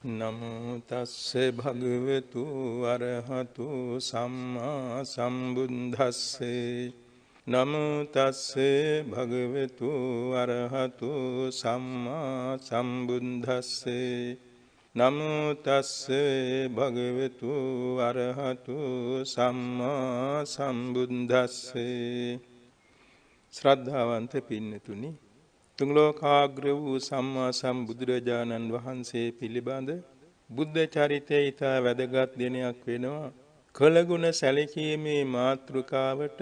නමෝ තස්සේ භගවතු අරහතු සම්මා සම්බුද්දස්සේ නමෝ තස්සේ භගවතු අරහතු සම්මා සම්බුද්දස්සේ නමෝ තස්සේ භගවතු අරහතු සම්මා සම්බුද්දස්සේ ශ්‍රද්ධාවන්ත පින්නතුනි, තුන් ලෝකාග්‍ර වූ සම්මා සම්බුදුරජාණන් වහන්සේ පිළිබඳ බුද්ධ චරිතය ඉතා වැදගත් දිනයක් වෙනවා. කළගුණ සැලකීමේ මාතෘකාවට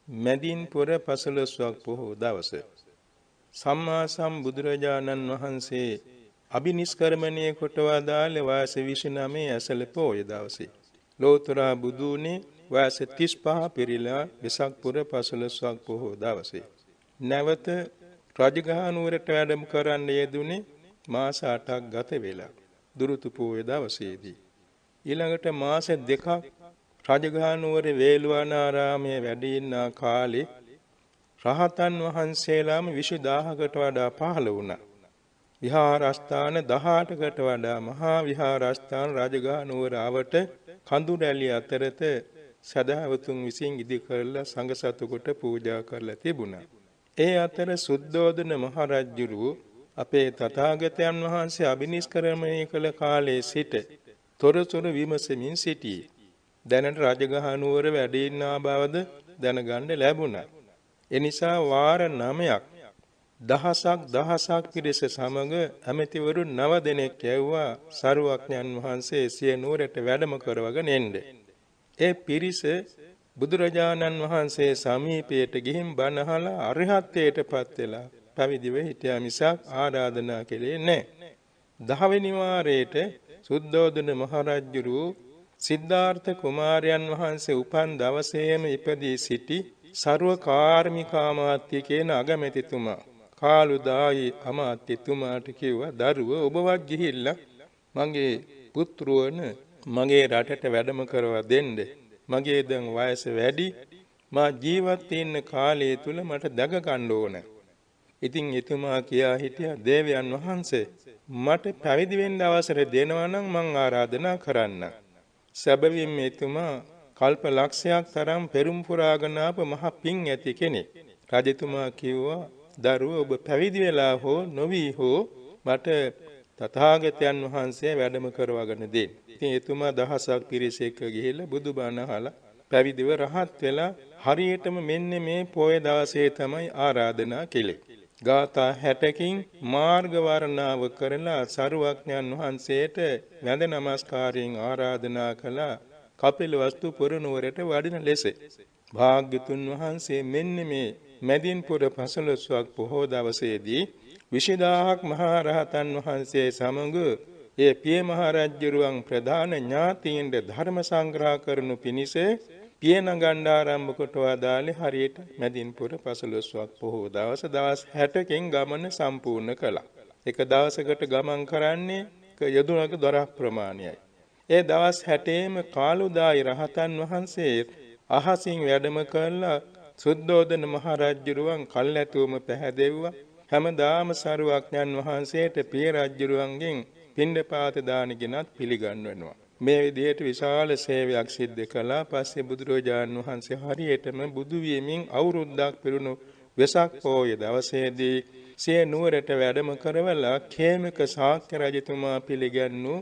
මැදින් පුර 15ක් පොහෝ දවස සම්මා සම්බුදුරජාණන් වහන්සේ අභිනිෂ්ක්‍රමණය කොට වදාළ වයස 29 ඇසළ පොය දවසේ ලෝතර බුදුනේ වයස 35 පිරීලා වෙසක් පුර 15ක් පොහෝ දවසේ නැවත රජගහ නුවරට වැඩම කරන්න යෙදුනේ මාස 8ක් ගත වෙලා දුරුතු පොය දවසේදී. ඊළඟට මාස 2ක් රජගහ නුවර වේළුවනාරාමයේ වැඩ ඉන්න කාලේ රහතන් වහන්සේලාම 20000කට වඩා පහළ වුණා. විහාරස්ථාන 18කට වඩා මහා විහාරස්ථාන රජගහ නුවර ආවට කඳුරැලි අතරත සදාවතුන් විසින් ඉදි කරලා සංඝ සතු කොට පූජා කරලා තිබුණා. ඒ අතර සුද්ධෝදන මහ රජුරු අපේ තථාගතයන් වහන්සේ අභිනිෂ්ක්‍රමණය කළ කාලයේ සිට තොරතුරු විමසමින් සිටියේ. දැනට රජගහ නුවර වැඩ ඉන්නා බවද දැනගන්න ලැබුණා. එනිසා වාර 9ක් දහසක් පිරිස සමග ඇමතිවරු 9 දෙනෙක් යැව්වා සරුවක්ඥන් වහන්සේ සිය නුවරට වැඩම කරවගෙන එන්නේ. ඒ පිරිස බුදුරජාණන් වහන්සේ සමීපයට ගිහින් බණ අහලා අරහත්ත්වයටපත් වෙලා පැවිදිව හිටියා මිසක් ආරාධනා කළේ නැහැ. 10 වෙනි වාරයේට සුද්ධෝදන මහ රජුරු සිද්ධාර්ථ කුමාරයන් වහන්සේ උපන් දවසේම ඉපදී සිටි සර්ව කාර්මිකාමාත්‍ය කියන අගමැතිතුමා කාලුදායි අමාත්‍යතුමාට කිව්වා, දරුවෝ ඔබවත් ගිහිල්ලා මගේ පුත්‍රවන මගේ රටට වැඩම කරවා දෙන්න. මගේ දැන් වයස වැඩි. මා ජීවත් වෙන්න කාලය තුල මට දග ගන්න ඕන. ඉතින් එතුමා කියා හිටියා, දේවයන් වහන්සේ මට පැවිදි වෙන්න අවසර දෙනවා නම් මං ආරාධනා කරන්න. සැබවින්ම එතුමා කල්ප ලක්ෂයක් තරම් පෙරම් පුරාගෙන ආප මහ පිං ඇති කෙනෙක්. රජතුමා කිව්වා, දරුවෝ ඔබ පැවිදි වෙලා හෝ නොවි හෝ මට තථාගතයන් වහන්සේ වැඩම කරවගෙන දෙන්න. ඉතින් එතුමා දහසක් පිරිස එක්ක ගිහිල්ලා බුදුබණ අහලා පැවිදිව රහත් වෙලා හරියටම මෙන්න මේ පොය දවසේ තමයි ආරාධනා කෙළේ. ගාථා 60කින් මාර්ග වර්ණාව කරලා සරුවක්ඥන් වහන්සේට වැඳ නමස්කාරයෙන් ආරාධනා කළා කපිලවස්තු පුරනුවරට වඩින ලෙස. භාග්‍යතුන් වහන්සේ මෙන්න මේ මැදින්පුර 15ක් පොහෝ දවසේදී 20000ක් මහා රහතන් වහන්සේ සමග ඒ පිය මහ රජුරුවන් ප්‍රධාන ඥාතීන්ට ධර්ම සංග්‍රහ කරනු පිණිස පිය නගන්න ආරම්භ කොට වදාළේ හරියට මැදින්පුර 15ක් පොහෝ දවස් 60කින් ගමන සම්පූර්ණ කළා. එක දවසකට ගමන් කරන්නේ යදුනක දොරක් ප්‍රමාණයයි. ඒ දවස් 60ේම කාලුදායි රහතන් වහන්සේ අහසින් වැඩම කළා සුද්ධෝදන මහ රජුරුවන් කල්ැතුම පැහැදෙව්වා. හැමදාම සරුවක්ඥන් වහන්සේට පිය රජුරුවන්ගෙන් පිණ්ඩපාත දාන ගෙනත් පිළිගන්වනවා. මේ විදිහට විශාල සේවයක් සිද්ධ කළා. පස්සේ බුදුරජාණන් වහන්සේ හරියටම බුදු වීමෙන් අවුරුද්දක් පිරුණු වෙසක් පොය දවසේදී සිය නුවරට වැඩම කරවලා khemaka ශාක්‍ය රජතුමා පිළිගන්නු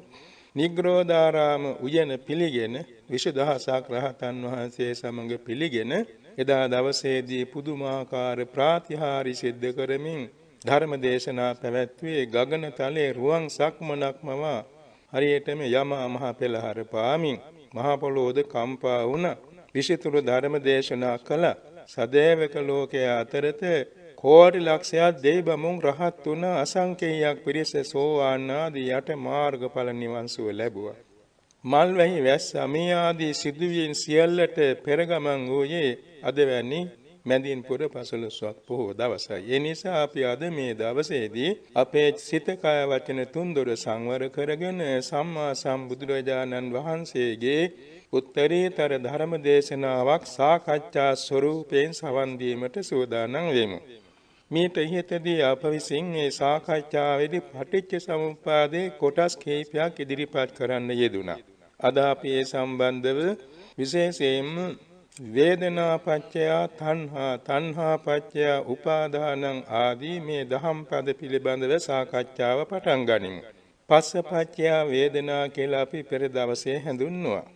නිග්‍රෝධාරාම උයන පිළිගෙන 20000ක් රහතන් වහන්සේ සමග පිළිගෙන එදා දවසේදී පුදුමාකාර ප්‍රාතිහාර්ය සිද්ධ කරමින් ධර්ම දේශනා පැවැත්වුවේ ගගනතලයේ රුවන් සක්මනක්මව හරියටම යමා මහ පෙළහර පාමින් මහ පොළොවද කම්පා වුණා. විශිතුරු ධර්ම දේශනා කළ සදේවක ලෝකයේ අතරත කෝටි ලක්ෂයක් දෙවිබමුන් රහත් වුණ අසංකේයයක් පිරිස සෝවාන් ආදී යට මාර්ගඵල නිවන් සුව ලැබුවා. මල්වැහි වැස්ස මේ ආදී සිදුවීම් සියල්ලට පෙරගමන් වූයේ අද වැනි මැදින්පුර 15ක් පොහෝ දවසයි. ඒ නිසා අපි අද මේ දවසේදී අපේ සිත කය වචන තුන්දොර සංවර කරගෙන සම්මා සම්බුදුරජාණන් වහන්සේගේ උත්තරීතර ධර්ම දේශනාවක් සාකච්ඡා ස්වරූපයෙන් සවන් දීමට සූදානම් වෙමු. මේට ඉහතදී අප විසින් මේ සාකච්ඡාවේදී පටිච්ච සමුප්පාදයේ කොටස් කිහිපයක් ඉදිරිපත් කරන්න යෙදුණා. අද අපි ඒ සම්බන්ධව විශේෂයෙන්ම වේදනා පත්‍ය තණ්හා තණ්හා පත්‍ය උපාදානං ආදී මේ දහම් පද පිළිබඳව සාකච්ඡාව පටන් ගනිමු. පස්ස පත්‍ය වේදනා කියලා අපි පෙර දවසේ හඳුන්වුවා.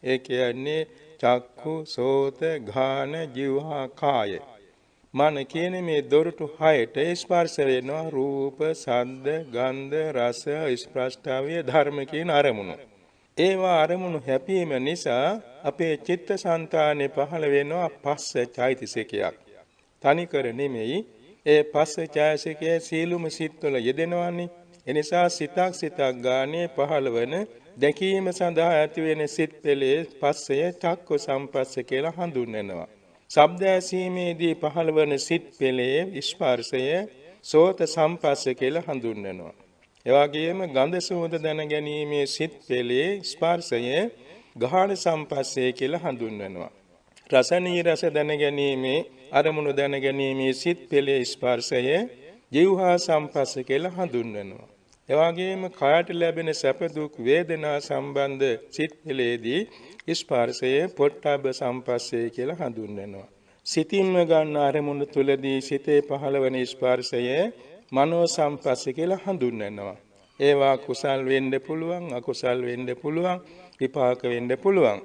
ඒ කියන්නේ චක්ඛු සෝත ඝාන જીවහා කාය මන කියන මේ දොරටු 6ට ස්පර්ශ වෙනවා රූප ශබ්ද ගන්ධ රස ස්පර්ශාවය ධර්ම කියන අරමුණු. ඒවා අරමුණු හැපීම නිසා අපේ චිත්තසංතානේ පහළ වෙනවා පස්ස චෛතසිකයක්. තනිකර නෙමෙයි ඒ පස්ස චෛතසිකයේ සීලුම සිත්වල යෙදෙනවානේ. එනිසා සිතක් ගානේ පහළ වෙන දැකීම සඳහා ඇති වෙන සිත් පෙළේ පස්සය චක්ක සම්පස්ස කියලා හඳුන්වනවා. ශබ්ද ඇසීමේදී පහළ වන සිත් පෙළේ ස්පර්ශය සෝත සම්පස්ස කියලා හඳුන්වනවා. එවාගෙම ගන්ධ සුවඳ දැන ගැනීමේ සිත් පෙළේ ස්පර්ශය ගාහන සම්පස්සේ කියලා හඳුන්වනවා. රසණීය රස දැන ගැනීමේ අරමුණු දැන ගැනීමේ සිත් පෙළේ ස්පර්ශය જીවහා සම්පස්ස කියලා හඳුන්වනවා. එවාගෙම කායට ලැබෙන සැප දුක් වේදනා සම්බන්ධ සිත් පෙළේදී ස්පර්ශය පොට්ටබ්බ සම්පස්සේ කියලා හඳුන්වනවා. සිතින්ම ගන්න අරමුණු තුලදී සිතේ පහළවන ස්පර්ශය මනෝ සම්පස්ස කියලා හඳුන්වනවා. ඒවා කුසල් වෙන්න පුළුවන් අකුසල් වෙන්න පුළුවන් විපාක වෙන්න පුළුවන්.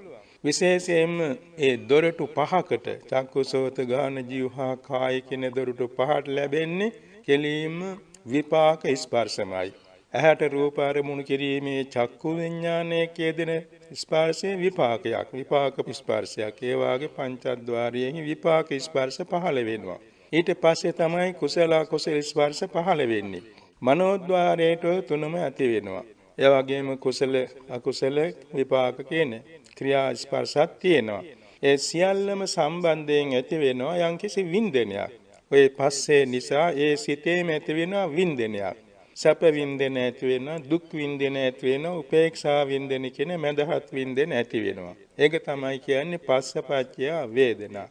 විශේෂයෙන්ම ඒ දොරටු පහකට චක්කුසෝත ගාන ජීවහා කාය කියන දොරටු පහට ලැබෙන්නේ කෙලීම විපාක ස්පර්ශමයි. ඇහැට රූප අරමුණු කිරීමේ චක්කු විඥානයේ කේදෙන ස්පර්ශයේ විපාකයක් විපාක ස්පර්ශයක්. ඒ වාගේ පංචද්වාරයේහි විපාක ස්පර්ශ පහළ වෙනවා. ඊට පස්සේ තමයි කුසල අකුසල ස්පර්ශ පහළ වෙන්නේ. මනෝද්වාරයට තුනම ඇති වෙනවා. ඒ වගේම කුසල අකුසල විපාක කියන ක්‍රියා ස්පර්ශත් තියෙනවා. ඒ සියල්ලම සම්බන්ධයෙන් ඇති වෙනවා යම්කිසි වින්දනයක්. ඔය පස්සේ නිසා ඒ සිතේම ඇති වෙනවා වින්දනයක්. සැප වින්දන ඇති වෙනවා දුක් වින්දන ඇති වෙනවා උපේක්ෂා වින්දන කියන මඳහත් වින්දන ඇති වෙනවා. ඒක තමයි කියන්නේ පස්සපච්චය වේදනා.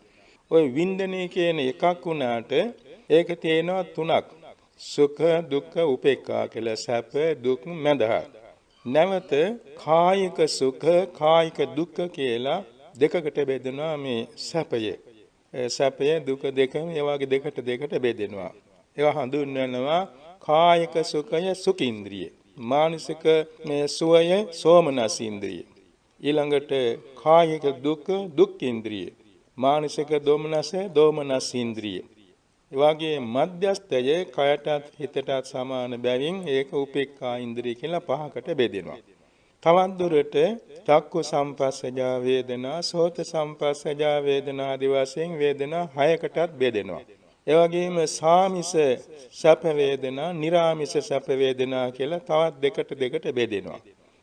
ඔය වින්දනය කියන එකක් වුණාට ඒක තියෙනවා තුනක්. සුඛ දුක්ඛ උපේක්ඛා කියලා සැප දුක් මඳහත්. නැවත කායික සුඛ කායික දුක්ඛ කියලා දෙකකට බෙදෙනවා මේ සැපය. සැපය දුක දෙකම ඒ වගේ දෙකට බෙදෙනවා. ඒවා හඳුන්වනවා කායික සුඛය සුඛින්ද්‍රිය. මානසික මේ සුවය සෝමනසින්ද්‍රිය. ඊළඟට කායික දුක දුක්ඛින්ද්‍රිය. මානසික දෝමනස දෝමනසින්ද්‍රිය. ඒ වගේ මධ්‍යස්ථයේ කයටත් හිතටත් සමාන බැවින් ඒක උපේක්ඛා ඉන්ද්‍රිය කියලා පහකට බෙදෙනවා. තවත් දුරට චක්කු සම්පස්සජා වේදනා සෝත සම්පස්සජා වේදනා ආදී වශයෙන් වේදනා 6කටත් බෙදෙනවා. ඒ වගේම සාමිස සැප වේදනා, නිරාමිස සැප වේදනා කියලා තවත් දෙකට බෙදෙනවා.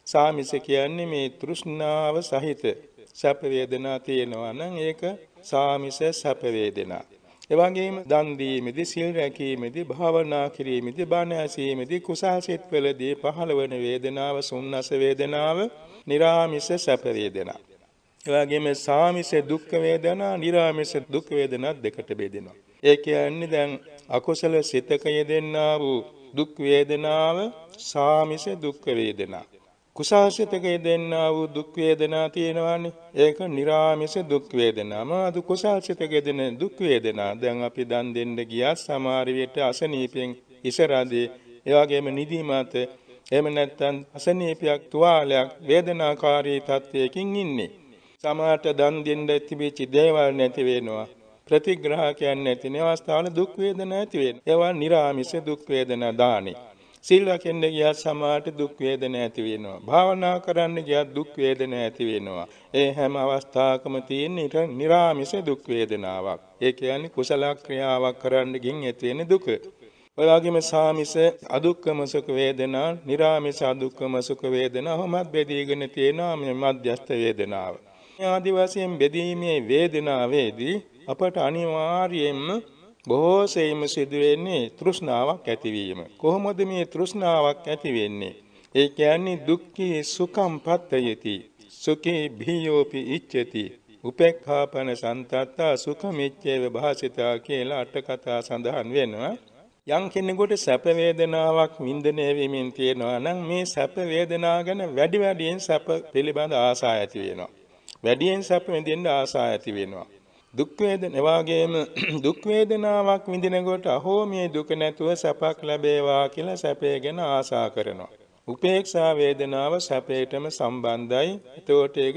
සාමිස කියන්නේ මේ තෘෂ්ණාව සහිත සැප වේදනා තියෙනවා නම් ඒක සාමිස සැප වේදනා. ඒ වගේම දන් දීමේදී, සිල් රැකීමේදී, භාවනා කිරීමේදී, බණ ඇසීමේදී කුසල් සිත්වලදී පහළවන වේදනාව සුන්නස වේදනාව, නිරාමිස සැප වේදනා. ඒ වගේම සාමිස දුක් වේදනා, නිරාමිස දුක් වේදනා දෙකට බෙදෙනවා. ඒ කියන්නේ දැන් අකුසල සිතක යෙදෙන්නා වූ දුක් වේදනාව සාමිස දුක් වේදනා. කුසල සිතක යෙදෙන්නා වූ දුක් වේදනා තියෙනවානේ. ඒක නිරාමිස දුක් වේදනා. මොනවාද කුසල සිතක යෙදෙන දුක් වේදනා? දැන් අපි දන් දෙන්න ගියත් සමහර විට අසනීපෙන් ඉසරදී, ඒ වගේම නිදිමත, එහෙම නැත්නම් අසනීපයක් තුවාලයක් වේදනාකාරී තත්වයකින් ඉන්නේ. සමහරට දන් දෙන්න තිබිච්ච දේවල් නැති වෙනවා. ප්‍රතිග්‍රහකයන් නැති අවස්ථාවල දුක් වේදනා ඇති වෙනවා. ඒවා නිරාමිස දුක් වේදනා දානි. සීල රැකෙන්න ගියත් සමාහට දුක් වේදනා ඇති වෙනවා. භාවනා කරන්න ගියත් දුක් වේදනා ඇති වෙනවා. ඒ හැම අවස්ථාවකම තියෙන නිරාමිස දුක් වේදනාවක්. ඒ කියන්නේ කුසල ක්‍රියාවක් කරන්න ගින් ඇති වෙන දුක. ඔය වගේම සාමිස අදුක්කම සුඛ වේදනා, නිරාමිස අදුක්කම සුඛ වේදනා හොමත් බෙදීගෙන තියෙනවා මේ මධ්‍යස්ථ වේදනාව. ආදි වශයෙන් බෙදීමේ වේදනාවේදී අපට අනිවාර්යයෙන්ම බොහෝ සෙයින්ම සිදුවෙන්නේ තෘෂ්ණාවක් ඇතිවීම. කොහොමද මේ තෘෂ්ණාවක් ඇති වෙන්නේ? ඒ කියන්නේ දුක්ඛී සුඛම් පත්තයති. සුඛී භීයෝපි ඉච්ඡති. උපේක්ඛාපන සන්තත්තා සුඛමිච්ඡේව භාසිතා කියලා අට කතා සඳහන් වෙනවා. යම් කෙනෙකුට සැප වේදනාවක් විඳින වෙමින් තියෙනවා නම් මේ සැප වේදනා ගැන වැඩියෙන් සැප පිළිබඳ ආසා ඇති වෙනවා. වැඩියෙන් සැප විඳින්න ආසා ඇති වෙනවා. දුක් වේදනාවගේම දුක් වේදනාවක් විඳිනකොට අහෝ මේ දුක නැතුව සැපක් ලැබේවා කියලා සැපේ ගැන ආසා කරනවා. උපේක්ෂා වේදනාව සැපේටම සම්බන්ධයි. ඒතකොට ඒක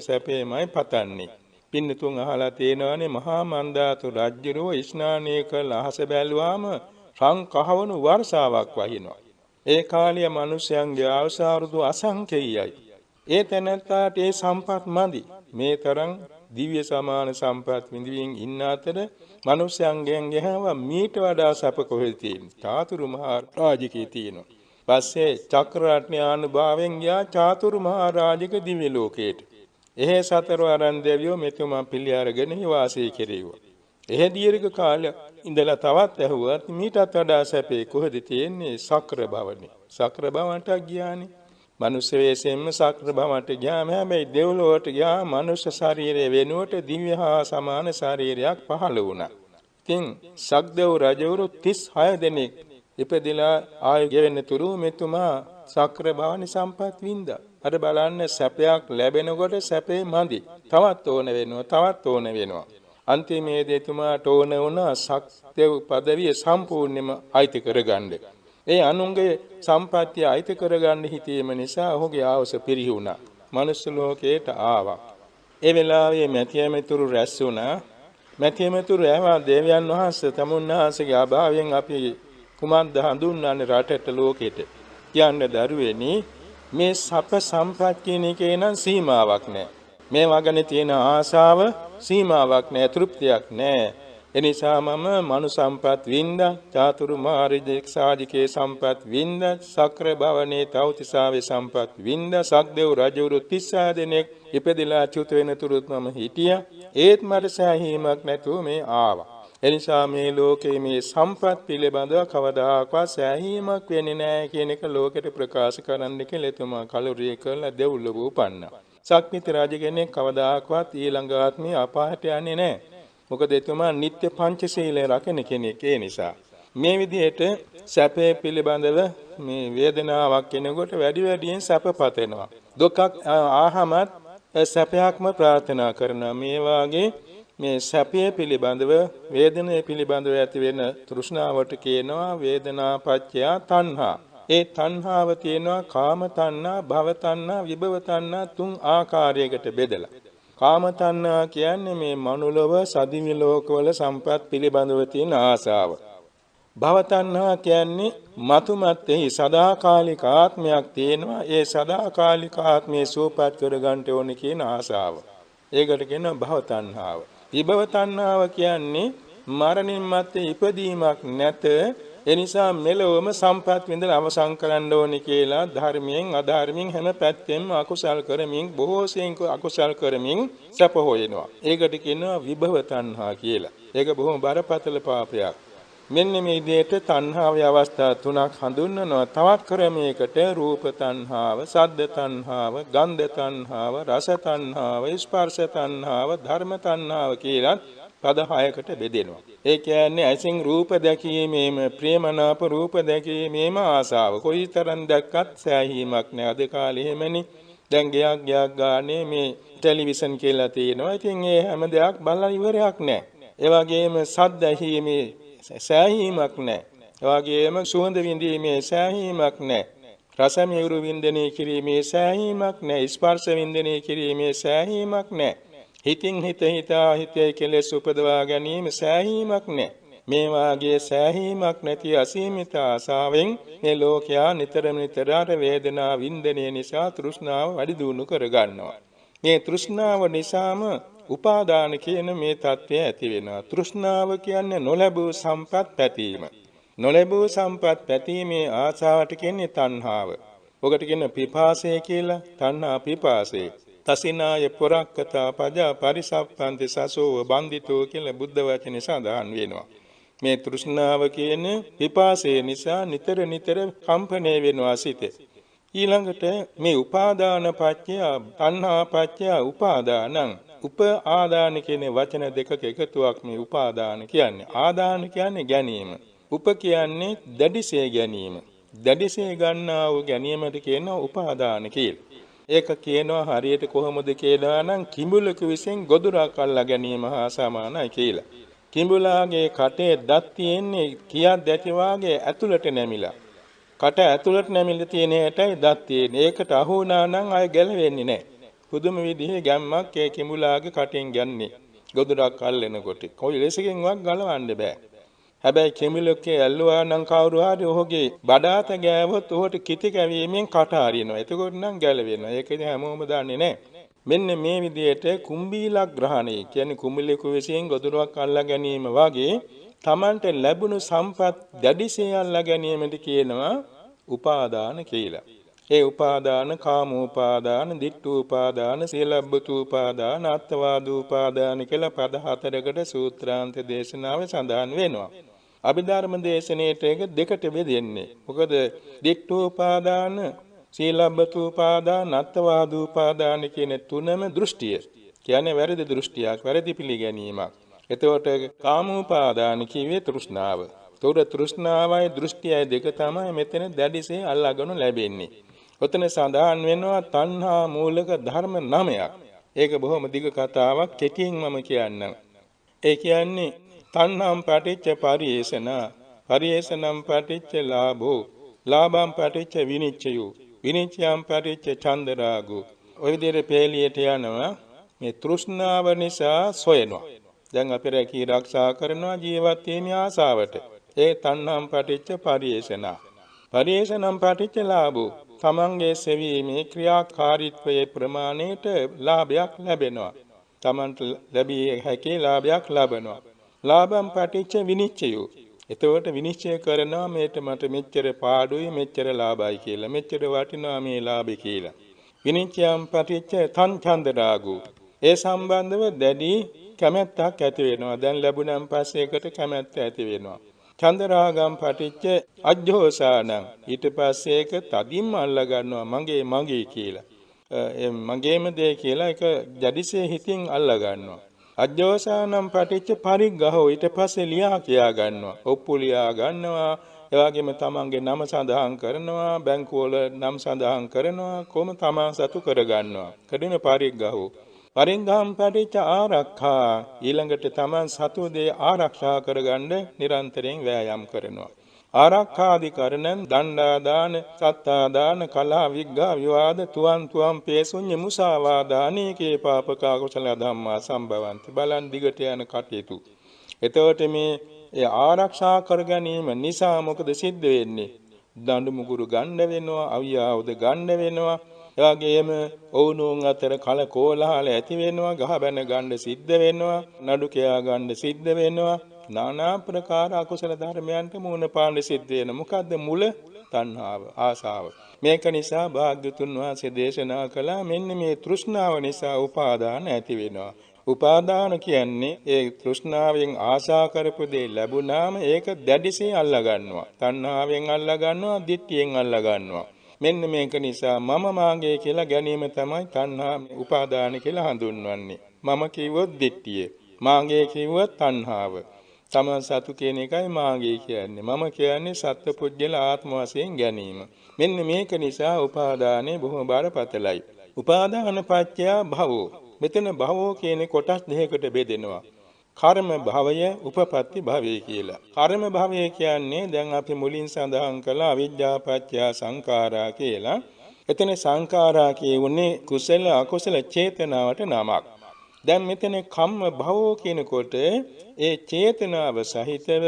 සැපේමයි පතන්නේ. පින්නතුන් අහලා තියෙනවානේ මහා මන්දාතු රජුරෝ ස්නානය කරලා අහස බැලුවාම රන් කහවණු වර්ෂාවක් වහිනවා. ඒ කාලයේ මිනිසයන්ගේ ආයුෂාරුදු අසංඛේයයි. ඒ තැනැත්තාට ඒ සම්පත් මදි. මේ තරම් දිව්‍ය සමාන සම්පත් විඳින්න ඉන්න අතර මිනිසයන්ගෙන් ගහව මීට වඩා සැප කොහෙද තියෙන්නේ? චාතුරු මහා රාජිකේ තියෙනවා. පස්සේ චක්‍රරත්න ආනුභාවයෙන් ගියා චාතුරු මහා රාජික දිව්‍ය ලෝකයට. එහෙ සතර වරන් දෙවියෝ මෙතුමා පිළි අරගෙන වාසය කෙරෙව්වා. එහෙ දීර්ඝ කාලයක් ඉඳලා තවත් ඇහුවා මීටත් වඩා සැපේ කොහෙද තියෙන්නේ? සක්‍ර භවනේ. සක්‍ර භවන්ට ගියානේ. මනුෂ්‍ය වේසෙන්ම සක්‍ර භවන්ට ගියාම හැබැයි දෙව්ලොවට ගියා මනුෂ්‍ය ශරීරය වෙනුවට දිව්‍ය හා සමාන ශරීරයක් පහළ වුණා. ඉතින් සක්දෙව් රජවරු 36 දෙනෙක් ඉපදෙලා ආයු ගෙවෙන තුරු මෙතුමා සක්‍ර භවනි සම්පත් වින්දා. අර බලන්න සැපයක් ලැබෙනකොට සැපේ මදි. තවත් ඕන වෙනවා. අන්තිමේදී එතුමාට ඕන වුණා සක්දෙව් පදවිය සම්පූර්ණයෙන්ම අයිති කරගන්න. ඒ අනුන්ගේ සම්පත්තිය අයිති කරගන්න හිතීම නිසා ඔහුගේ ආවස පිරිහුණා. මනුස්ස ලෝකයට ආවා. ඒ වෙලාවේ මැතියමෙතුරු රැස් වුණා. මැතියමෙතුරු ඇවා දේවයන් වහන්සේ තමුන්වහන්සේගේ අභාවයෙන් අපි කුමක්ද හඳුන්වන්නේ රටට ලෝකෙට? කියන්න දරුවෙනි මේ සප සම්පත් කියන එකේ නම් සීමාවක් නැහැ. මේවා ගැන තියෙන ආශාව සීමාවක් නැහැ, තෘප්තියක් නැහැ. එනිසා මම මනු සම්පත් වින්දා, චාතුරු මාර්ගයේ සාධිකේ සම්පත් වින්දා, සක්‍ර භවනේ තවතිසාවේ සම්පත් වින්දා, සක්දෙව් රජවරු 36 දෙනෙක් ඉපදෙලා චුත වෙන තුරුත් මම හිටියා. ඒත් මට සෑහීමක් නැතුව මේ ආවා. එනිසා මේ ලෝකයේ මේ සම්පත් පිළිබඳව කවදාකවත් සෑහීමක් වෙන්නේ නැහැ කියන එක ලෝකෙට ප්‍රකාශ කරන්න කියලා එතුමා කලුරිය කරලා දෙව්ලොව උපන්නා. සක්විති රජ කෙනෙක් කවදාකවත් ඊළඟ ආත්මේ අපායට යන්නේ නැහැ. මොකද එතුමා නිත්‍ය පංචශීලය රකින්න කෙනෙක්. ඒ නිසා මේ විදිහට සැපේ පිළිබඳව මේ වේදනාවක් කෙනෙකුට වැඩියෙන් සැපපත වෙනවා. දුකක් ආහමත් සැපයක්ම ප්‍රාර්ථනා කරනවා. මේ වාගේ මේ සැපය පිළිබඳව වේදනාව පිළිබඳව ඇති වෙන තෘෂ්ණාවට කියනවා වේදනාපච්චය තණ්හා. ඒ තණ්හාව තියෙනවා කාම තණ්හා, භව තණ්හා, විභව තණ්හා තුන් ආකාරයකට බෙදලා. කාම තණ්හා කියන්නේ මේ මනුලව සදිවි ලෝකවල සම්පත් පිළිබඳව තියෙන ආසාව. භව තණ්හා කියන්නේ මතුමැත්තේ සදාකාලික ආත්මයක් තියෙනවා. ඒ සදාකාලික ආත්මයේ සූපත් කර ගන්නට ඕනේ කියන ආසාව. ඒකට කියනවා භව තණ්හාව. විභව තණ්හාව කියන්නේ මරණින් මත්තේ ඉපදීමක් නැත. එනිසා මෙලොවම සම්පත් විඳලා අවසන් කරන්න ඕනේ කියලා ධර්මයෙන් අධර්මයෙන් හැම පැත්තෙම අකුසල් කරමින් බොහෝ සෙයින් අකුසල් කරමින් සැප හොයනවා. ඒකට කියනවා විභව තණ්හා කියලා. ඒක බොහොම බරපතල පාපයක්. මෙන්න මේ විදිහට තණ්හාවේ අවස්ථා තුනක් හඳුන්වනවා. තවත් ක්‍රමයකට රූප තණ්හාව, සද්ද තණ්හාව, ගන්ධ තණ්හාව, රස තණ්හාව, ස්පර්ශ තණ්හාව, ධර්ම තණ්හාව කියලා පද 6කට බෙදෙනවා. ඒ කියන්නේ ඇසින් රූප දැකීමේම ප්‍රේමනාප රූප දැකීමේම ආසාව. කොයිතරම් දැක්කත් සෑහීමක් නෑ. අද කාලේ එහෙමනේ. දැන් ගයක් ගානේ මේ ටෙලිවිෂන් කියලා තියෙනවා. ඉතින් ඒ හැම දෙයක් බලලා ඉවරයක් නෑ. ඒ වගේම සද්ද ඇහිීමේ සෑහීමක් නෑ. ඒ වගේම සුවඳ විඳීමේ සෑහීමක් නෑ. රස මිහිරු වින්දනය කිරීමේ සෑහීමක් නෑ. ස්පර්ශ වින්දනය කිරීමේ සෑහීමක් නෑ. හිතින් හිතේ කෙලෙස් උපදවා ගැනීම සෑහීමක් නෑ. මේ වාගේ සෑහීමක් නැති අසීමිත ආසාවෙන් මේ ලෝකයා නිතර වේදනා වින්දනය නිසා තෘෂ්ණාව වැඩි දියුණු කර ගන්නවා. මේ තෘෂ්ණාව නිසාම උපාදාන කියන මේ தත්ත්වය ඇති වෙනවා. තෘෂ්ණාව කියන්නේ නොලැබූ සම්පත් පැතීම. නොලැබූ සම්පත් පැතීමේ ආසාවට කියන්නේ තණ්හාව. ඔකට කියන පිපාසය කියලා. තණ්හා පිපාසය. තසිනාය පුරක්කතා පජා පරිසප්පන්ති සසෝව බන්දිතෝ කියලා බුද්ධ වචනේ සඳහන් වෙනවා. මේ තෘෂ්ණාව කියන පිපාසය නිසා නිතර කම්පණය වෙනවා සිතේ. ඊළඟට මේ උපාදාන පත්‍ය තණ්හා පත්‍ය උපාදානං උපාදාන කියන වචන දෙකක එකතුවක් මේ උපාදාන කියන්නේ. ආදාන කියන්නේ ගැනීම. උප කියන්නේ දැඩිසේ ගැනීම. දැඩිසේ ගන්නා වූ ගැනීමට කියනවා උපාදාන කියලා. ඒක කියනවා හරියට කොහොමද කියලා නම් කිඹුලක විසින් ගොදුරක් අල්ලා ගැනීම හා සමානයි කියලා. කිඹුලාගේ කටේ දත් තියෙන්නේ කියක් දැටි වාගේ ඇතුළට නැමිලා. කට ඇතුළට නැමිලා තියෙන හැටයි දත් තියෙන්නේ. ඒකට අහු වුණා නම් ආය ගැලවෙන්නේ නැහැ. පුදුම විදිහේ ගැම්මක් ඒ කිඹුලාගේ කටෙන් ගන්නේ. ගොදුරක් අල්ලනකොට. කොයි ලෙසකින්වත් ගලවන්න බෑ. හැබැයි කිඹුලකේ ඇල්ලුවා නම් කවුරු හරි ඔහුගේ බඩාත ගෑවොත් ඔහුට කිති කැවීමෙන් කට හරිනවා. එතකොට නම් ගැලවෙනවා. ඒක ඉතින් හැමෝම දන්නේ නැහැ. මෙන්න මේ විදිහට කුම්බීලක් ග්‍රහණය කියන්නේ කුඹලෙකු විසින් ගොදුරක් අල්ලා ගැනීම වගේ Tamanට ලැබුණු සම්පත් දැඩිසේ අල්ලා ගැනීමට කියනවා උපාදාන කියලා. ඒ උපාදාන කාමෝපාදාන, ditthූපාදාන, සීලබ්බතූපාදාන, අත්වාදූපාදාන කියලා පද හතරකට සූත්‍රාන්ත දේශනාවේ සඳහන් වෙනවා. අභිධර්ම දේශනාවට ඒක දෙකට බෙදෙන්නේ. මොකද ditthූපාදාන, සීලබ්බතූපාදාන, අත්වාදූපාදාන කියන තුනම දෘෂ්ටිය. කියන්නේ වැරදි දෘෂ්ටියක්, වැරදි පිළිගැනීමක්. එතකොට කාමෝපාදාන කියවේ තෘෂ්ණාව. තොර තෘෂ්ණාවයි දෘෂ්ටියයි දෙක තමයි මෙතන දැඩිසේ අල්ලාගෙන ලැබෙන්නේ. ඔතන සඳහන් වෙනවා තණ්හා මූලික ධර්ම 9ක්. ඒක බොහොම දිග කතාවක් කෙටියෙන් මම කියන්නම්. ඒ කියන්නේ තණ්හාම් පටිච්ච පරිේෂණ, පරිේෂණම් පටිච්ච ලාභෝ, ලාභම් පටිච්ච විනිච්ඡයෝ, විනිච්ඡයම් පටිච්ච චන්දරාගෝ. ඔය විදිහට පෙළියට යනවා මේ තෘෂ්ණාව නිසා සොයනවා. දැන් අපි රැකී ආරක්ෂා කරනවා ජීවත් වීමේ ආසාවට. ඒ තණ්හාම් පටිච්ච පරිේෂණ. පරිේෂණම් පටිච්ච ලාභෝ. තමන්ගේ සෙවීමේ ක්‍රියාකාරීත්වයේ ප්‍රමාණයට ලාභයක් ලැබෙනවා. තමන්ට ලැබිය හැකි ලාභයක් ලබනවා. ලාභම් පටිච්ච විනිච්ඡයෝ. එතකොට විනිශ්චය කරනවා මේට මට මෙච්චර පාඩුයි මෙච්චර ලාභයි කියලා. මෙච්චර වටිනවා මේ ලාභය කියලා. විනිච්ඡයම් පටිච්ච තංඡන්දරාගෝ. ඒ සම්බන්ධව දැඩි කැමැත්තක් ඇති වෙනවා. දැන් ලැබුණන් පස්සේ ඒකට කැමැත්ත ඇති වෙනවා. චන්දරාගම් පටිච්ච අජ්ජෝසානං. ඊට පස්සේ ඒක තදින්ම අල්ලා ගන්නවා මගේ කියලා. මගේම දේ කියලා ඒක ජඩිසේ හිතින් අල්ලා ගන්නවා. අජ්ජෝසානම් පටිච්ච පරිග්ගහෝ. ඊට පස්සේ ලියා කියා ගන්නවා. ඔප්පු ලියා ගන්නවා. ඒ වගේම තමන්ගේ නම සඳහන් කරනවා. බැංකුවල නම් සඳහන් කරනවා. කොහොම තමන් සතු කර ගන්නවා. කඩින පරිග්ගහෝ. පරිංගම් පටිච්ච ආරක්ඛා. ඊළඟට තමන් සතු දේ ආරක්ෂා කරගන්න නිරන්තරයෙන් වෑයම් කරනවා. ආරක්ඛාදි කරණන් දණ්ඩා දාන, සත්තා දාන, කලහ විග්ඝා විවාද, තුවන් පේසුඤ්ඤ මුසාවාදානීකේ පාපක කුසල ධම්මා සම්භවಂತಿ. බලන් දිගට යන කටයුතු. එතකොට මේ ආරක්ෂා කර ගැනීම නිසා මොකද සිද්ධ වෙන්නේ? දඬු මුගුරු ගන්න වෙනවා, අවියාවුද ගන්න වෙනවා. එවාගෙම ඔවුනුන් අතර කල කෝලහල ඇති වෙනවා, ගහ බැන ගන්න සිද්ධ වෙනවා, නඩු කියා ගන්න සිද්ධ වෙනවා. নানা ප්‍රකාර අකුසල ධර්මයන්ට මුහුණ පාන්න සිද්ධ වෙන. මොකද්ද මුල? තණ්හාව, ආසාව. මේක නිසා භාග්‍යතුන් වහන්සේ දේශනා කළා මෙන්න මේ තෘෂ්ණාව නිසා උපාදාන ඇති වෙනවා. උපාදාන කියන්නේ ඒ තෘෂ්ණාවෙන් ආශා කරපු දේ ලැබුණාම ඒක දැඩිසේ අල්ලා ගන්නවා. තණ්හාවෙන් අල්ලා ගන්නවා, ditthියෙන් අල්ලා ගන්නවා. මෙන්න මේක නිසා මම මාගේ කියලා ගැනීම තමයි තණ්හා උපාදාන කියලා හඳුන්වන්නේ. මම කිව්වොත් ditthිය, මාගේ කිව්වොත් තණ්හාව. තමන් සතු කියන එකයි මාගේ කියන්නේ. මම කියන්නේ සත්පුද්ගල ආත්ම වශයෙන් ගැනීම. මෙන්න මේක නිසා උපාදානේ බොහොම බරපතලයි. උපාදාන පත්‍ය භවෝ. මෙතන භවෝ කියන කොටස් දෙකකට බෙදෙනවා. කර්ම භවය, උපපත්ති භවය කියලා. කර්ම භවය කියන්නේ දැන් අපි මුලින් සඳහන් කළ අවිජ්ජා පත්‍ය සංඛාරා කියලා. එතන සංඛාරා කියුනේ කුසල අකුසල චේතනාවට නමක්. දැන් මෙතන කම්ම භවෝ කියනකොට ඒ චේතනාව සහිතව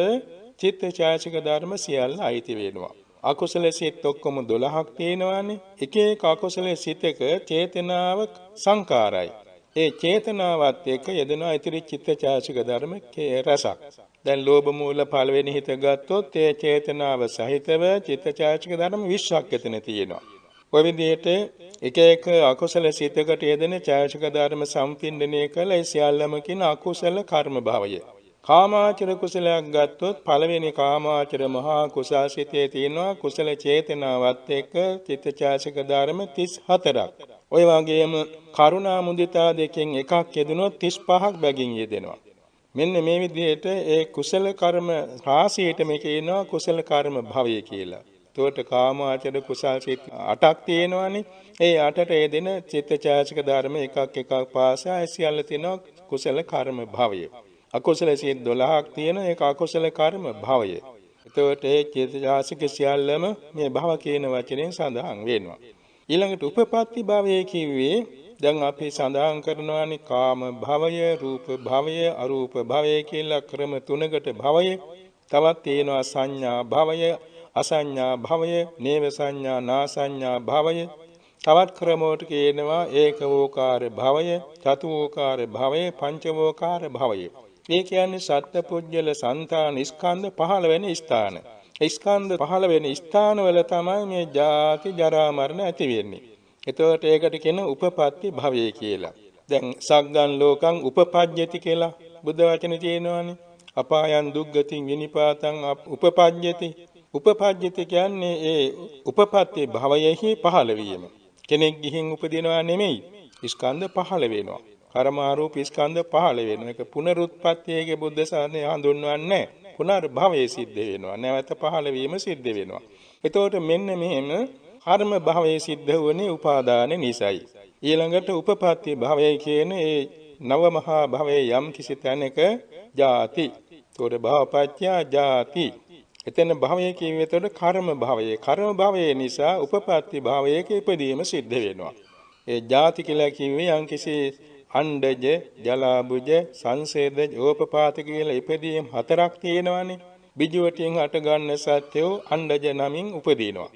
චිත්තචෛතසික ධර්ම සියල්ල අයිති වෙනවා. අකුසල සිත් ඔක්කොම 12ක් තියෙනවානේ. එක එක අකුසල සිතක චේතනාව සංකාරයි. ඒ චේතනාවත් එක්ක යෙදෙනා ඉතිරි චිත්තචෛතසික ධර්ම රසක්. දැන් ලෝභ මූල පළවෙනි හිත ගත්තොත් ඒ චේතනාව සහිතව චිත්තචෛතසික ධර්ම 20ක් එතන තියෙනවා. ඔය විදිහට එක එක අකුසල සිතකට යෙදෙන චෛතසික ධර්ම සම්පින්දනය කළ ඒ සියල්ලම කියන අකුසල කර්ම භවය. කාමාචර කුසලයක් ගත්තොත් පළවෙනි කාමාචර මහා කුසල සිතේ තියෙනවා කුසල චේතනාවත් එක්ක චිත්තචෛතසික ධර්ම 34ක්. ඔය වගේම කරුණා මුදිතා දෙකෙන් එකක් යෙදුනොත් 35ක් බැගින් යෙදෙනවා. මෙන්න මේ විදිහට ඒ කුසල කර්ම රාශියට මේක කියනවා කුසල කර්ම භවය කියලා. එතකොට කාමාචර කුසල් සිත් 8ක් තියෙනවානේ. ඒ 8ට යෙදෙන චිත්තචෛතසික ධර්ම එකක් එකක් පාසා සියල්ල තියෙනවා කුසල කර්ම භවය. අකුසල සිත් 12ක් තියෙන ඒක අකුසල කර්ම භවය. එතකොට ඒ චිත්තචෛතසික සියල්ලම මේ භව කියන වචනයෙන් සඳහන් වෙනවා. ඊළඟට උපපත්ති භවය කිව්වේ දැන් අපි සඳහන් කරනවානේ කාම භවය, රූප භවය, අරූප භවය කියලා ක්‍රම තුනකට භවය. තවත් තියෙනවා සංඥා භවය, අසංඥා භවය, නේව සංඥා, නාසංඥා භවය. තවත් ක්‍රමවලට කියනවා ඒකවෝකාර භවය, චතුෝකාර භවය, පංචවෝකාර භවය. මේ කියන්නේ සත්පුජ්‍යල සංතාන ස්කන්ධ 15 වෙනි ස්ථාන. ස්කන්ධ 15 වෙනි ස්ථානවල තමයි මේ ජාති ජරා මරණ ඇති වෙන්නේ. එතකොට ඒකට කියන උපපත්ති භවය කියලා. දැන් සග්ගන් ලෝකං උපපජ්ජති කියලා බුද්ධ වචනේ තියෙනවානේ. අපායන් දුක්ගතින් විනිපාතං උපපජ්ජති. උපපජ්ජති කියන්නේ ඒ උපපත්ති භවයෙහි පහළ වීම. කෙනෙක් ගිහින් උපදිනවා නෙමෙයි. ස්කන්ධ පහළ වෙනවා. කර්මාරූප ස්කන්ධ පහළ වෙනවා. ඒක පුනරුත්පත්තියේ බුද්ධ ශාසනය හඳුන්වන්නේ පුනර්භවයේ සිද්ධ වෙනවා. නැවත පහළ වීම සිද්ධ වෙනවා. එතකොට මෙන්න මෙහෙම කර්ම භවයේ සිද්ධ වුණේ උපාදාන නිසයි. ඊළඟට උපපත්ති භවය කියන ඒ නව මහා භවයේ යම් කිසි තැනක ජාති. ඒතකොට භවපත්‍යා ජාති. එතන භවය කියුවේ එතකොට කර්ම භවය. කර්ම භවය නිසා උපපත්ති භවයක ඉපදීම සිද්ධ වෙනවා. ඒ ජාති කියලා කිව්වේ යම් කිසි අණ්ඩජ, ජලාබුජ, සංසේදජ, ඕපපාත කියලා ඉපදීම් හතරක් තියෙනවානේ. බිජුවටින් හට ගන්න සත්‍යෝ අණ්ඩජ නමින් උපදිනවා.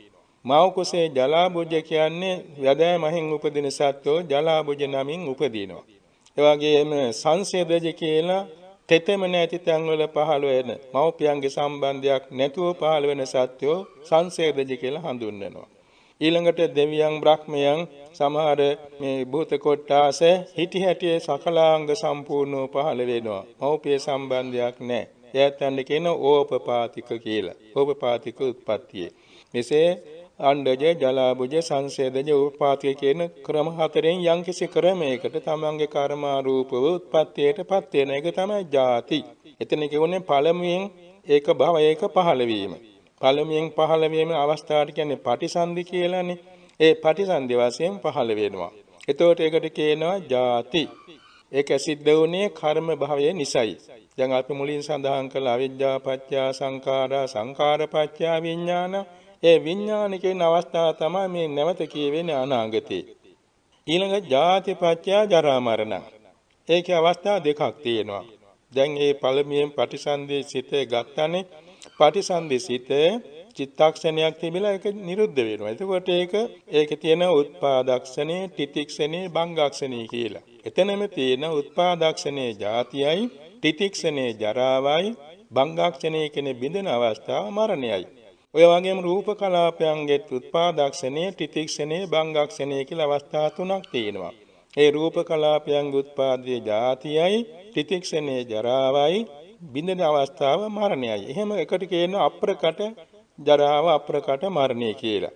මව් කුසේ ජලාබුජ කියන්නේ යදෑමහින් උපදින සත්වෝ ජලාබුජ නමින් උපදිනවා. ඒ වගේම සංසේදජ කියලා තෙතෙම නැති තැන්වල පහළ වෙන මව්පියන්ගේ සම්බන්ධයක් නැතුව පහළ වෙන සත්වෝ සංසේදජ කියලා හඳුන්වනවා. ඊළඟට දෙවියන් බ්‍රහ්මයන් සමහර මේ භූත කොට්ටාස හිටි හැටියේ සකලාංග සම්පූර්ණව පහළ වෙනවා. මව්පිය සම්බන්ධයක් නැහැ. එයත්න්ට කියන ඕපපාතික කියලා. ඕපපාතික උත්පත්තිය. මෙසේ අණ්ඩජ, ජලාබුජ, සංසේදජ, උපපාතික කියන ක්‍රම හතරෙන් යම්කිසි ක්‍රමයකට තමන්ගේ කර්මාරූපව උත්පත්තියටපත් වෙන එක තමයි ජාති. එතන කියුනේ පළමුවෙන් ඒක භවයක පහළ වීම. පළමුවෙන් පහළ වීම අවස්ථාවට කියන්නේ පටිසන්ධි කියලානේ. ඒ පටිසන්ධි වශයෙන් පහළ වෙනවා. එතකොට ඒකට කියනවා ජාති. ඒක සිද්ධ වුණේ කර්ම භවයේ නිසයි. දැන් අපි මුලින් සඳහන් කළ අවිජ්ජා පත්‍ය සංඛාරා, සංඛාර පත්‍ය විඥාන. ඒ විඥාන කියන අවස්ථාව තමයි මේ නැවත කියවෙන්නේ අනාගතේ. ඊළඟ ජාති පත්‍ය ජරා මරණ. ඒකේ අවස්ථා දෙකක් තියෙනවා. දැන් මේ පළමුවෙන් පටිසන්ධි සිත ගත්තනේ. පටිසන්ධි සිත චිත්තක්ෂණයක් තිබිලා ඒක නිරුද්ධ වෙනවා. එතකොට ඒකේ තියෙන උත්පාදක්ෂණේ, තිතික්ෂණේ, භංගක්ෂණේ කියලා. එතනම තියෙන උත්පාදක්ෂණේ ජාතියයි, තිතික්ෂණේ ජරාවයි, භංගක්ෂණේ කියන බිඳෙන අවස්ථාව මරණයයි. ඔය වගේම රූප කලාපයන්ගේ උත්පාදක්ෂණේ, තිතික්ෂණේ, භංගක්ෂණේ කියලා අවස්ථා තුනක් තියෙනවා. ඒ රූප කලාපයන්ගේ උත්පාදයේ ජාතියයි, තිතික්ෂණේ ජරාවයි, බිඳෙන අවස්ථාව මරණයයි. එහෙම එකට කියන අප්‍රකට ජරාව, අප්‍රකට මරණය කියලා.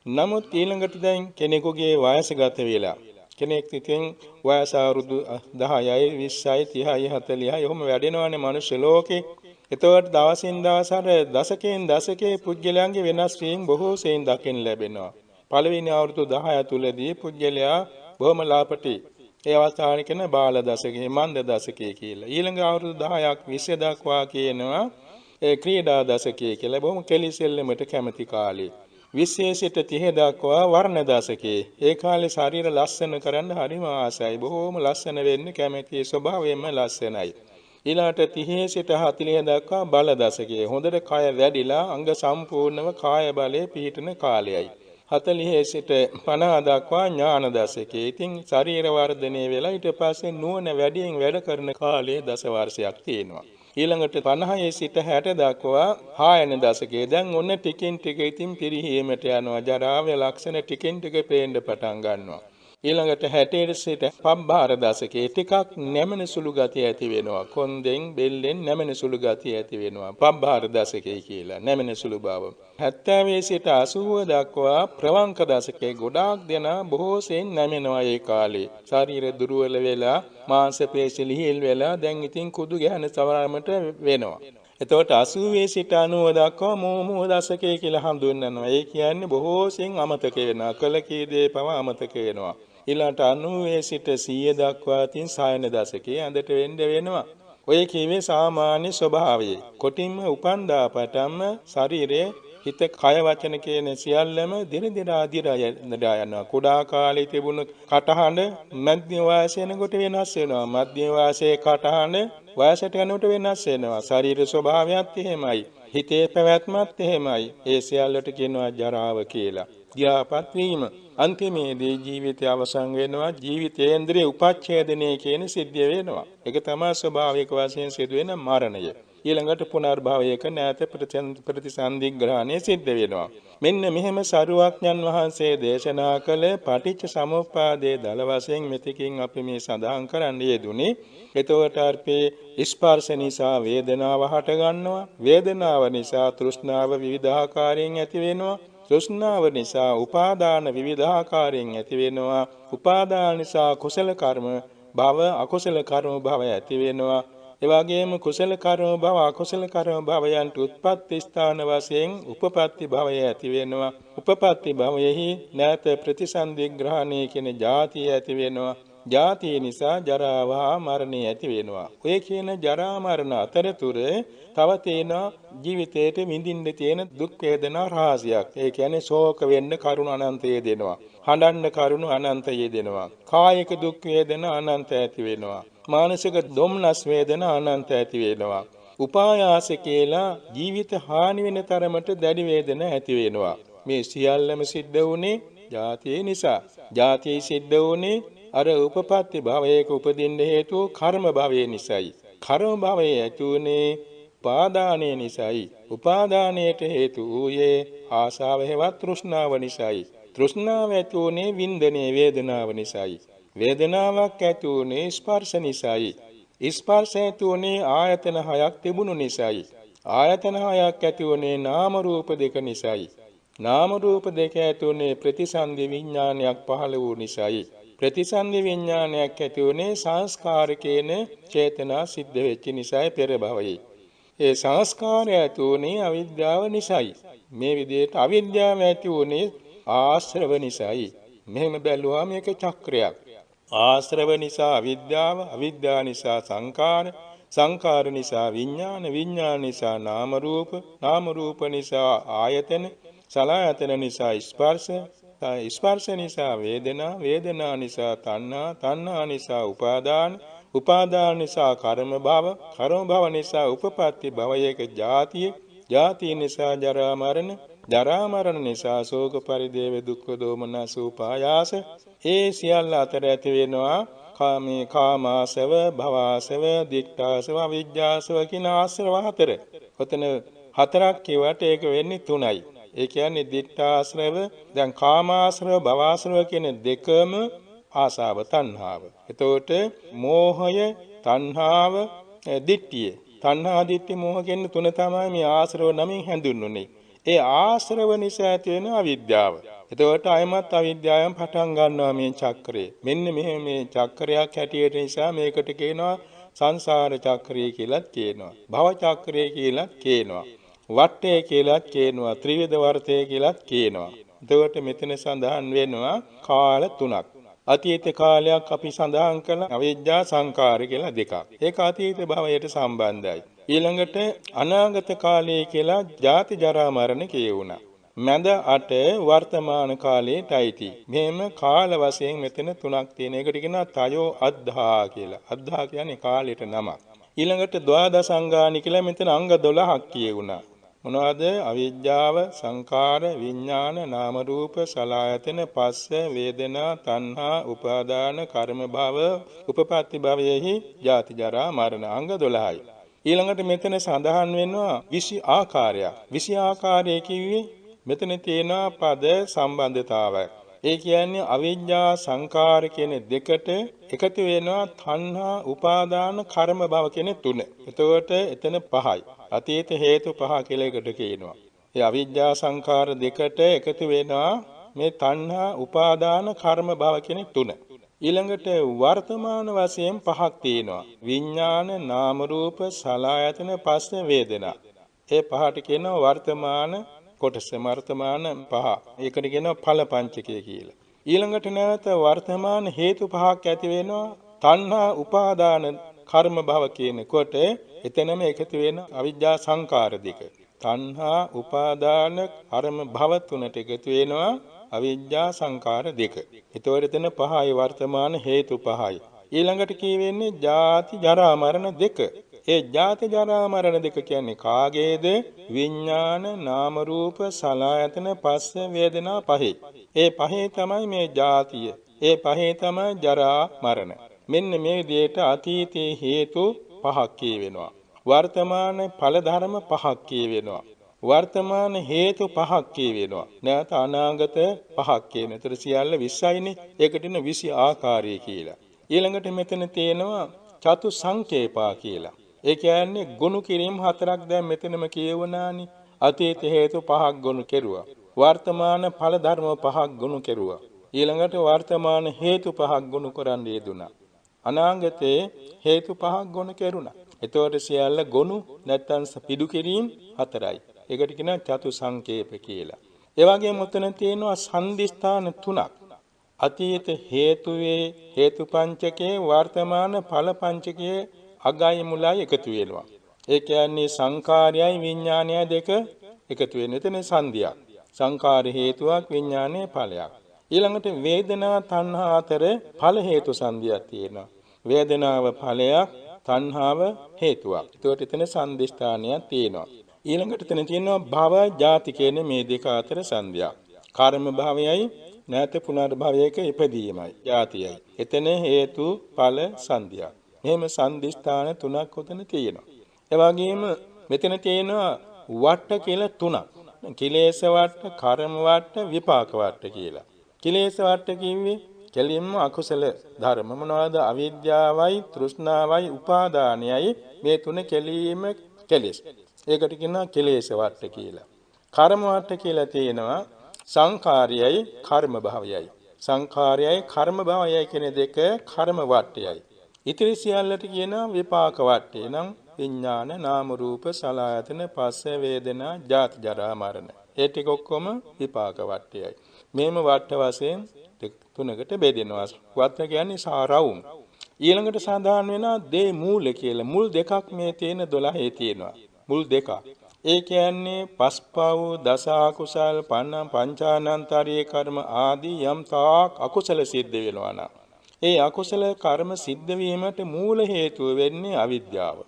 නමුත් ඊළඟට දැන් කෙනෙකුගේ වයසගත වෙලා කෙනෙක් ඉතින් වයස අවුරුදු 10යි, 20යි, 30යි, 40යි ඔහොම වැඩෙනවානේ මනුෂ්‍ය ලෝකේ. එතකොට දවසින් දවස අර දශකයෙන් දශකයේ පුජ්‍යලයන්ගේ වෙනස් වීම බොහෝ සෙයින් දකින්න ලැබෙනවා. පළවෙනි අවුරුදු 10 තුලදී පුජ්‍යලයා බොහොම ලාපටි. ඒ අවස්ථාවේ කියන බාල දශකයේ, මන්ද දශකයේ කියලා. ඊළඟ අවුරුදු 10ක් 20 දක්වා කියනවා ඒ ක්‍රීඩා දශකයේ කියලා. බොහොම කෙලිසෙල්ලමට කැමති කාලේ. 20 සිට 30 දක්වා වර්ණ දශකයේ. ඒ කාලේ ශරීර ලස්සන කරන්න හරිම ආසයි. බොහොම ලස්සන වෙන්න කැමති, ස්වභාවයෙන්ම ලස්සනයි. ඊළාට 30 සිට 40 දක්වා බල දශකයේ. හොඳට කය වැඩිලා අංග සම්පූර්ණව කාය බලයේ පිහිටන කාලයයි. 40 සිට 50 දක්වා ඥාන දශකයේ. ඉතින් ශරීර වර්ධනය වෙලා ඊට පස්සේ නුවණ වැඩියෙන් වැඩ කරන කාලයේ දස වර්ෂයක් තියෙනවා. ඊළඟට 50 සිට 60 දක්වා ආයන දශකයේ. දැන් ඔන්න ටිකින් ටික ඉතින් පිරිහීමට යනවා. ජරාවේ ලක්ෂණ ටිකින් ටික පේන්න පටන් ගන්නවා. ඊළඟට 60 සිට පබ්බාර දශකයේ ටිකක් නැමෙන සුළු ගතිය ඇති වෙනවා. කොන්දෙන් බෙල්ලෙන් නැමෙන සුළු ගතිය ඇති වෙනවා. පබ්බාර දශකයේ කියලා නැමෙන සුළු බව. 70 සිට 80 දක්වා ප්‍රවංක දශකයේ ගොඩාක් දෙනා බොහෝ සෙයින් නැමෙනවා ඒ කාලේ. ශරීර දුර්වල වෙලා මාංශ පේශි ලිහිල් වෙලා දැන් ඉතින් කුදු ගැහන සවරමට වෙනවා. එතකොට 80 සිට 90 දක්වා මෝමෝ දශකය කියලා හඳුන්වනවා. ඒ කියන්නේ බොහෝ සෙයින් අමතක වෙනවා. කල කී දේ පවා අමතක වෙනවා. ඊළඟට 90 සිට 100 දක්වා තින් සායන දශකයේ ඇඳට වෙන්න වෙනවා. ඔය කියවේ සාමාන්‍ය ස්වභාවය. කොටින්ම උපන්දා පටන්ම ශරීරයේ හිත කය වචන කියන සියල්ලම දිනදිනා යනවා. කුඩා කාලේ තිබුණු කටහඬ මධ්‍ය වයසේ යනකොට වෙනස් වෙනවා. මධ්‍ය වයසේ කටහඬ වයසට යනකොට වෙනස් වෙනවා. ශරීර ස්වභාවයත් එහෙමයි. හිතේ පැවැත්මත් එහෙමයි. ඒ සියල්ලට කියනවා ජරාව කියලා. ගියාපත් වීම. අන්තිමේදී ජීවිතය අවසන් වෙනවා. ජීවිතේන්ද්‍රයේ උපච්ඡේදනය කියන සිද්ධිය වෙනවා. ඒක තමයි ස්වභාවික වශයෙන් සිදුවෙන මරණය. ඊළඟට පුනර්භවයක නැත ප්‍රතිසන්දිග්‍රහණය සිද්ධ වෙනවා. මෙන්න මෙහෙම සරුවක්ඥන් වහන්සේ දේශනා කළ පටිච්ච සමුප්පාදයේ දල වශයෙන් මෙතකින් අපි මේ සඳහන් කරන්න යෙදුනේ. එතකොට අපේ ස්පර්ශ නිසා වේදනාව හට ගන්නවා. වේදනාව නිසා තෘෂ්ණාව විවිධාකාරයෙන් ඇති වෙනවා. තෘෂ්ණාව නිසා උපාදාන විවිධාකාරයෙන් ඇති වෙනවා. උපාදාන නිසා කුසල කර්ම භව අකුසල කර්ම භව ඇති වෙනවා. එවැගේම කුසල කර්ම භව අකුසල කර්ම භවයන්ට උත්පත්ති ස්ථාන වශයෙන් උපපත්ති භවය ඇති වෙනවා. උපපත්ති භවයෙහි නැත ප්‍රතිසන්දිග්‍රහණය කියන ජාතිය ඇති වෙනවා. ජාතිය නිසා ජරාව හා මරණය ඇති වෙනවා. ඔය කියන ජරා මරණ අතරතුර තව තියෙන ජීවිතයේ විඳින්න තියෙන දුක් වේදනා රාශියක්. ඒ කියන්නේ ශෝක වෙන්න කරුණ අනන්තය දෙනවා. හඬන්න කරුණ අනන්තය දෙනවා. කායික දුක් වේදනා අනන්ත ඇති වෙනවා. මානසික දුම්නස් වේදනා අනන්ත ඇති වෙනවා. උපායාස කියලා ජීවිත හානි වෙන තරමට දැඩි වේදනා ඇති වෙනවා. මේ සියල්ලම සිද්ධ වුණේ ජාතිය නිසා. ජාතිය සිද්ධ වුණේ අර උපපත්ති භවයක උපදින්න හේතුව කර්ම භවයේ නිසායි. කර්ම භවයේ ඇතුනේ උපාදානයේ නිසායි. උපාදානයට හේතු වූයේ ආශාව හේවත් තෘෂ්ණාව නිසායි. තෘෂ්ණාව ඇතුනේ වින්දනයේ වේදනාව නිසායි. වේදනාවක් ඇතුනේ ස්පර්ශ නිසායි. ස්පර්ශ ඇතුනේ ආයතන හයක් තිබුණු නිසායි. ආයතන හයක් ඇතුනේ නාම රූප දෙක නිසායි. නාම රූප දෙක ඇතුනේ ප්‍රතිසන්දි විඥානයක් පහළ වූ නිසායි. ප්‍රතිසන්දි විඥානයක් ඇති වුණේ සංස්කාර කියන චේතනා සිද්ධ වෙච්ච නිසායි පෙර භවයේ. ඒ සංස්කාරය ඇති වුණේ අවිද්‍යාව නිසායි. මේ විදිහට අවිද්‍යාව ඇති වුණේ ආශ්‍රව නිසායි. මෙහෙම බැලුවා මේක චක්‍රයක්. ආශ්‍රව නිසා අවිද්‍යාව, අවිද්‍යාව නිසා සංකාර, සංකාර නිසා විඥාන, විඥාන නිසා නාම රූප, නාම රූප නිසා ආයතන, සලආයතන නිසා ස්පර්ශ, ස්පර්ශ නිසා වේදනා, වේදනා නිසා තණ්හා, තණ්හා නිසා උපාදාන, උපාදාන නිසා කර්ම භව, කර්ම භව නිසා උපපත්ති භවයක ජාතිය, ජාතිය නිසා ජරා මරණ, ජරා මරණ නිසා ශෝක පරිදේව දුක්ඛ දෝමනස උපායාස. ඒ සියල්ල අතර ඇති වෙනවා කාමේ කාමාසව, භවආසව, දික්ඛාසව, අවිජ්ජාසව කියන ආශ්‍රව හතර. ඔතන හතරක් කියවට ඒක වෙන්නේ තුනයි. ඒ කියන්නේ දික්ඛාශ්‍රව, දැන් කාමාශ්‍රව, භවආශ්‍රව කියන දෙකම ආසාව තණ්හාව. එතකොට මෝහය, තණ්හාව, දිට්ඨිය. තණ්හා දිට්ඨි මෝහ කියන තුන තමයි මේ ආශ්‍රව නමින් හැඳින්වන්නේ. ඒ ආශ්‍රව නිසා ඇති වෙන අවිද්‍යාව. එතකොට අයමත් අවිද්‍යාවෙන් පටන් ගන්නවා මේ චක්‍රය. මෙන්න මේ චක්‍රයක් හැටියට නිසා මේකට කියනවා සංසාර චක්‍රය කියලාත් කියනවා. භව චක්‍රය කියලාත් කියනවා. වට්ටය කියලාත් කියනවා. ත්‍රිවිධ වර්තය කියලාත් කියනවා. එතකොට මෙතන සඳහන් වෙනවා කාල තුනක්. අතීත කාලයක් අපි සඳහන් කළ අවිජ්ජා සංකාර කියලා දෙකක්. ඒක අතීත භවයට සම්බන්ධයි. ඊළඟට අනාගත කාලය කියලා ජාති ජරා මරණ කියුණා. මැද අට වර්තමාන කාලයට අයිති. මෙහෙම කාල වශයෙන් මෙතන තුනක් තියෙන. ඒකට කියනවා තයෝ අද්ධා කියලා. අද්ධා කියන්නේ කාලයට නමක්. ඊළඟට ද්වාදසංගානි කියලා මෙතන අංග 12ක් කියුණා. මොනවද? අවිජ්ජාව, සංකාර, විඥාන, නාම රූප, සලආයතන, පස්ස, වේදනා, තණ්හා, උපාදාන, කර්ම භව, උපපත්ති භවයෙහි ජාති ජරා මරණ අංග 12යි. ඊළඟට මෙතන සඳහන් වෙනවා 20 ආකාරයක්. 20 ආකාරය කිව්වේ මෙතන තියෙන පද සම්බන්ධතාවය. ඒ කියන්නේ අවිජ්ජා සංකාර කියන දෙකට එකතු වෙනවා තණ්හා උපාදාන කර්ම භව කියන තුන. එතකොට එතන පහයි. අතීත හේතු පහ කියලා එකට කියනවා. ඒ අවිජ්ජා සංකාර දෙකට එකතු වෙනවා මේ තණ්හා උපාදාන කර්ම භව කියන තුන. ඊළඟට වර්තමාන වශයෙන් පහක් තියෙනවා. විඥාන නාම රූප සලආයතන පස්ස වේදනා. ඒ පහට කියනවා වර්තමාන කොටස වර්තමාන පහ. ඒකට කියනවා ඵල පංචකය කියලා. ඊළඟට නැවත වර්තමාන හේතු පහක් ඇති වෙනවා තණ්හා උපාදාන කර්ම භව කියනකොට එතනම එකතු වෙන අවිජ්ජා සංකාර දෙක. තණ්හා උපාදාන කර්ම භව තුනට එකතු වෙනවා අවිජ්ජා සංකාර දෙක. ඒතකොට එතන පහයි වර්තමාන හේතු පහයි. ඊළඟට කියවෙන්නේ ජාති ජරා මරණ දෙක. ඒ ජාති ජරා මරණ දෙක කියන්නේ කාගේද? විඥාන නාම රූප සලආයතන පස්ස වේදනා පහේ. ඒ පහේ තමයි මේ ජාතිය. ඒ පහේ තමයි ජරා මරණ. මෙන්න මේ විදිහට අතීතයේ හේතු පහක් කියවෙනවා. වර්තමාන ඵල ධර්ම පහක් කියවෙනවා. වර්තමාන හේතු පහක් කියවෙනවා. නැවත අනාගත පහක් කියන. ඒතර සියල්ල 20යිනේ. ඒකට න 20 ආකාරය කියලා. ඊළඟට මෙතන තියෙනවා චතු සංකේපා කියලා. ඒ කියන්නේ ගුණ කිරීම හතරක් දැන් මෙතනම කියවනානි. අතීත හේතු පහක් ගුණ කෙරුවා. වර්තමාන ඵල ධර්ම පහක් ගුණ කෙරුවා. ඊළඟට වර්තමාන හේතු පහක් ගුණ කරන් යෙදුණා. අනාගතේ හේතු පහක් ගුණ කෙරුණා. එතකොට සියල්ල ගුණ නැත්තම් පිටු කිරීම හතරයි. ඒකට කියනවා චතු සංකේප කියලා. ඒ වගේම මෙතන තියෙනවා සම්දිස්ථාන තුනක්. අතීත හේතුවේ හේතු පංචකයේ වර්තමාන ඵල පංචකයේ අගයි මුලයි එකතු වෙනවා. ඒ කියන්නේ සංකාරයයි විඥානයයි දෙක එකතු වෙන. එතන සංදියක්. සංකාර හේතුවක් විඥානයේ ඵලයක්. ඊළඟට වේදනා තණ්හා අතර ඵල හේතු සංදියක් තියෙනවා. වේදනාව ඵලයක් තණ්හාව හේතුවක්. ඒකට එතන සංදිස්ථානයක් තියෙනවා. ඊළඟට එතන තියෙනවා භව ජාති කියන මේ දෙක අතර සංදියක්. කර්ම භවයයි නැත පුනර්භවයක ඉපදීමයි ජාතියයි. එතන හේතු ඵල සංදියක්. මෙහෙම සංදිස්ථාන තුනක් උතන තියෙනවා. ඒ වගේම මෙතන තියෙනවා වට කියලා තුනක්. කිලේශ වට, කර්ම වට, විපාක වට කියලා. කිලේශ වට කිව්වේ කෙලින්ම අකුසල ධර්ම මොනවාද? අවිද්‍යාවයි, තෘෂ්ණාවයි, උපාදානයයි මේ තුන කෙලීම කෙලෙස්. ඒකට කියනවා කිලේශ වට කියලා. කර්ම වට කියලා තියෙනවා සංඛාරයයි කර්ම භවයයි. සංඛාරයයි කර්ම භවයයි කියන දෙක කර්ම වට්ටයයි. ඉතිරි සියල්ලට කියනවා විපාක වට්ටය. නම් විඥාන නාම රූප සලආයතන පස්ස වේදනා ජාති ජරා මරණ. ඒ ටික ඔක්කොම විපාක වට්ටයයි. මේම වට්ට වශයෙන් තුනකට බෙදෙනවා. වට්ට කියන්නේ සාරවුම්. ඊළඟට සඳහන් වෙනවා දේ මූල කියලා. මුල් දෙකක් මේ තියෙන 12 තියෙනවා. මුල් දෙකක්. ඒ කියන්නේ පස්පව් දස අකුසල් පංචානන්තරීය කර්ම ආදී යම් තාක් අකුසල සිද්ධ වෙනවා නම් ඒ අකුසල කර්ම සිද්ධ වීමට මූල හේතුව වෙන්නේ අවිද්‍යාව.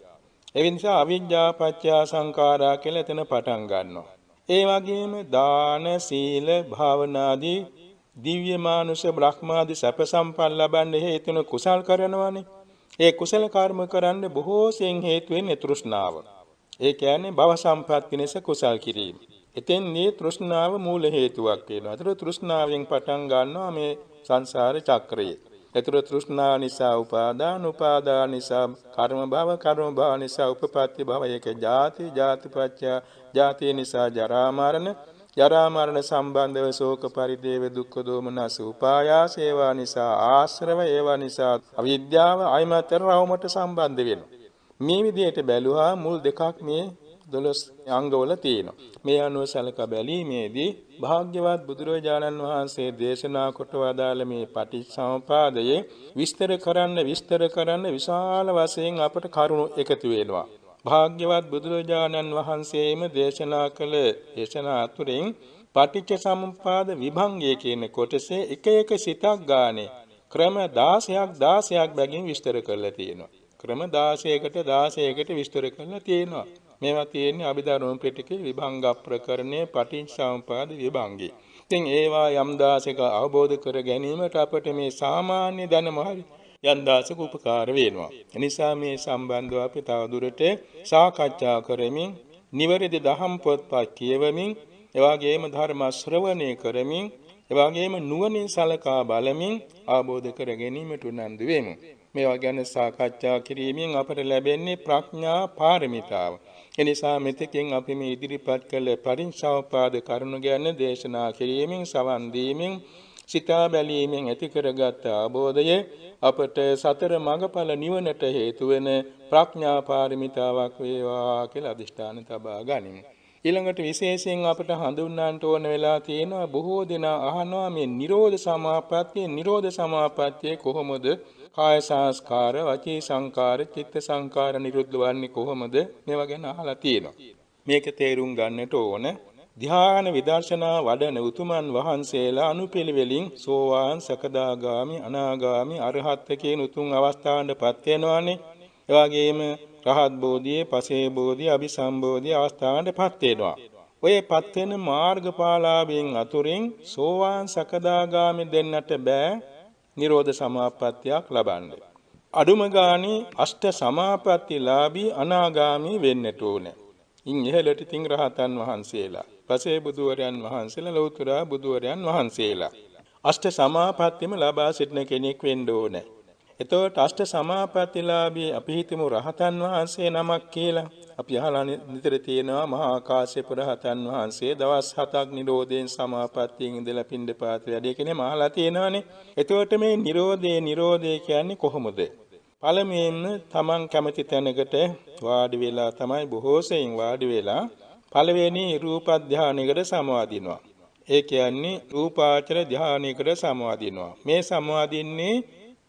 ඒ නිසා අවිද්‍යා පත්‍ය සංඛාරා කියලා එතන පටන් ගන්නවා. ඒ වගේම දාන සීල භාවනාදී දිව්‍ය මානුෂ බ්‍රහ්මාදී සැප සම්පන්න ලබන්න හේතුන කුසල් කරනවානේ. ඒ කුසල කර්ම කරන්න බොහෝ සෙන් හේතු වෙන්නේ තෘෂ්ණාව. ඒ කියන්නේ භව සම්පත් පිණිස කුසල් කිරීම. එතෙන්දී තෘෂ්ණාව මූල හේතුවක් වෙනවා. ඒතර තෘෂ්ණාවෙන් පටන් ගන්නවා මේ සංසාර චක්‍රය. ඒතර තෘෂ්ණා නිසා උපාදාන, උපාදාන නිසා කර්ම භව, කර්ම භව නිසා උපපත්ති භව, ඒක ජාති, ජාතිපත්‍ය, ජාතිය නිසා ජරා මරණ, ජරා මරණ සම්බන්ධව ශෝක පරිදේව දුක්ඛ දෝමනස උපායාස, ඒවා නිසා ආශ්‍රව, ඒවා නිසා අවිද්‍යාව අයිමතර රවමට සම්බන්ධ වෙනවා. මේ විදිහට බැලුවා මුල් දෙකක් මේ 12 අංගවල තියෙනවා. මේ අනුව සලකා බැලීමේදී භාග්‍යවත් බුදුරජාණන් වහන්සේ දේශනා කොට වදාළ මේ පටිච්චසමුපාදයේ විස්තර කරන්න විශාල වශයෙන් අපට කරුණු එකතු වෙනවා. භාග්‍යවත් බුදුරජාණන් වහන්සේම දේශනා කළ දේශනා අතුරින් පටිච්චසමුපාද විභංගය කියන කොටසේ එක එක සිතක් ගානේ ක්‍රම 16ක් බැගින් විස්තර කරලා තියෙනවා. ක්‍රම 16කට විස්තර කරලා තියෙනවා. මේවා තියෙන්නේ අභිධර්ම පිටකේ විභංග ප්‍රකරණයේ පටිච්චසමුපාද විභංගේ. ඉතින් ඒවා යම් දාසක අවබෝධ කර ගැනීමට අපට මේ සාමාන්‍ය දැනුම හරි යම් දාසක උපකාර වෙනවා. එනිසා මේ සම්බන්ධව අපි තවදුරට සාකච්ඡා කරමින්, නිවැරදි දහම් පොත්පත් කියවමින්, එවාගේම ධර්ම ශ්‍රවණය කරමින් ඒ වගේම නුවණින් සලකා බලමින් අවබෝධ කර ගැනීමට උනන්දු වෙමු. මේවා ගැන සාකච්ඡා කිරීමෙන් අපට ලැබෙන්නේ ප්‍රඥා පාරමිතාව. එනිසා මෙතෙකින් අපි මේ ඉදිරිපත් කළ පරිංසාවපාද කරුණු ගැන දේශනා කිරීමෙන් සවන් දීමෙන් සිතා බැලීමෙන් ඇති කරගත් අවබෝධය අපට සතර මඟඵල නිවනට හේතු වෙන ප්‍රඥා පාරමිතාවක් වේවා කියලා අදිෂ්ඨාන තබා ගනිමු. ඊළඟට විශේෂයෙන් අපට හඳුන්වන්නට ඕන වෙලා තියෙනවා බොහෝ දෙනා අහනවා මේ නිරෝධ සමාපත්තිය කොහොමද? කාය සංස්කාර, වචී සංස්කාර, චිත්ත සංස්කාර නිරුද්ධ වන්නේ කොහොමද? මේවා ගැන අහලා තියෙනවා. මේක තේරුම් ගන්නට ඕන. ධ්‍යාන විදර්ශනා වඩන උතුමන් වහන්සේලා අනුපිළිවෙලින් සෝවාන්, සකදාගාමි, අනාගාමි, අරහත් කියන උතුම් අවස්ථාවන්ටපත් වෙනවානේ. ඒ වගේම රහත් බෝධියේ, පසේ බෝධිය, අභිසම්බෝධිය අවස්ථාවන්ටපත් වෙනවා. ඔයපත් වෙන මාර්ගඵලාභයෙන් අතුරින් සෝවාන්, සකදාගාමි දෙන්නට බෑ නිරෝධ සමාපත්තියක් ලබන්න. අඩුම ගානේ අෂ්ට සමාපත්තිලාභී අනාගාමී වෙන්නට ඕනේ. ඉන් ඉහළට තින් රහතන් වහන්සේලා, පසේ බුදුවරයන් වහන්සේලා, ලෞතර බුදුවරයන් වහන්සේලා අෂ්ට සමාපත්තියම ලබා සිටින කෙනෙක් වෙන්න ඕනේ. එතකොට අෂ්ට සමාපත්තිලාභී අපි හිතමු රහතන් වහන්සේ නමක් කියලා. අපි අහලා නිතර තියෙනවා මහා කාශ්‍යප රහතන් වහන්සේ දවස් 7ක් නිරෝධයෙන් සමාපත්තියෙන් ඉඳලා පින්ඩපාත වැඩේ කෙනෙක් අහලා තියෙනවානේ. එතකොට මේ නිරෝධය කියන්නේ කොහොමද? පළමුවෙන්ම තමන් කැමති තැනකට වාඩි වෙලා තමයි බොහෝ සෙයින් වාඩි වෙලා පළවෙනි රූප ධානයකට සමාදිනවා. ඒ කියන්නේ රූපාචර ධානයකට සමාදිනවා. මේ සමාදින්නේ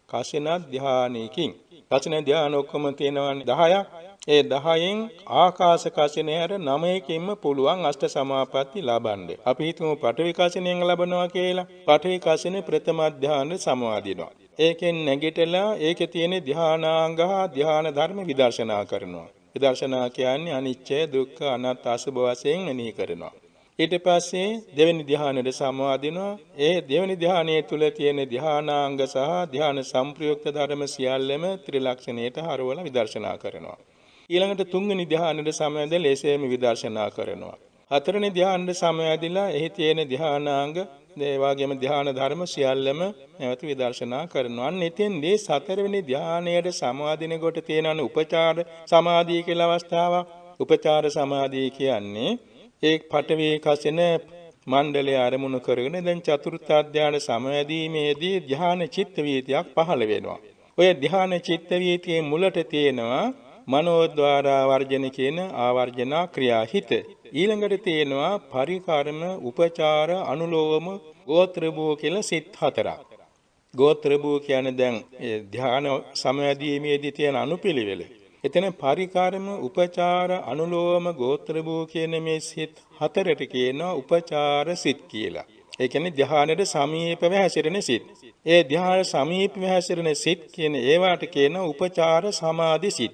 කසින ධානයකින්. කසින ධාන ඔක්කොම තියෙනවානේ 10ක්. ඒ 10න් ආකාශ කසිනේ හැර 9කින්ම පුළුවන් අෂ්ට සමාපatti ලබන්න. අපි හිතමු පඨවි කසිනෙන් ලබනවා කියලා. පඨවි කසිනේ ප්‍රථම ධානය සමාදිනවා. ඒකෙන් නැගිටලා ඒකේ තියෙන ධානාංග හා ධාන ධර්ම විදර්ශනා කරනවා. විදර්ශනා කියන්නේ අනිච්ච, දුක්ඛ, අනාත්ම අසුභ වශයෙන් මෙනෙහි කරනවා. ඊට පස්සේ දෙවෙනි ධානයට සමාදිනවා. ඒ දෙවෙනි ධානයේ තුල තියෙන ධානාංග සහ ධාන සංප්‍රයුක්ත ධර්ම සියල්ලම ත්‍රිලක්ෂණයට හරවලා විදර්ශනා කරනවා. ඊළඟට තුන්වෙනි ධානයට සමවැදලා එසේම විදර්ශනා කරනවා. හතරවෙනි ධානයට සමවැදලා එහි තියෙන ධානාංග ඒ වගේම ධාන ධර්ම සියල්ලම නැවත විදර්ශනා කරනවා. අන්න එතෙන්දී සතරවෙනි ධානයට සමාදින කොට තියෙන උපචාර සමාධිය කියලා අවස්ථාවක්. උපචාර සමාධිය කියන්නේ ඒ පඨවි කසින මණ්ඩලය ආරමුණු කරගෙන දැන් චතුර්ථ ධානය සමවැදීමේදී ධාන චිත්ත වීතියක් පහළ වෙනවා. ඔය ධාන චිත්ත වීතියේ මුලට තියෙනවා මනෝද්වාරා වර්ජන කියන ආවර්ජනා ක්‍රියා හිත. ඊළඟට තියෙනවා පරිකර්ම, උපචාර, අනුලෝම, ගෝත්‍රභූ කියලා සිත් 4ක්. ගෝත්‍රභූ කියන්නේ දැන් ධ්‍යාන සමවැදීමේදී තියෙන අනුපිළිවෙල. එතන පරිකර්ම, උපචාර, අනුලෝම, ගෝත්‍රභූ කියන මේ සිත් 4ට කියනවා උපචාර සිත් කියලා. ඒ කියන්නේ ධ්‍යානෙට සමීපව හැසිරෙන සිත්. ඒ ධ්‍යාන සමීපව හැසිරෙන සිත් කියන ඒවාට කියනවා උපචාර සමාධි සිත්.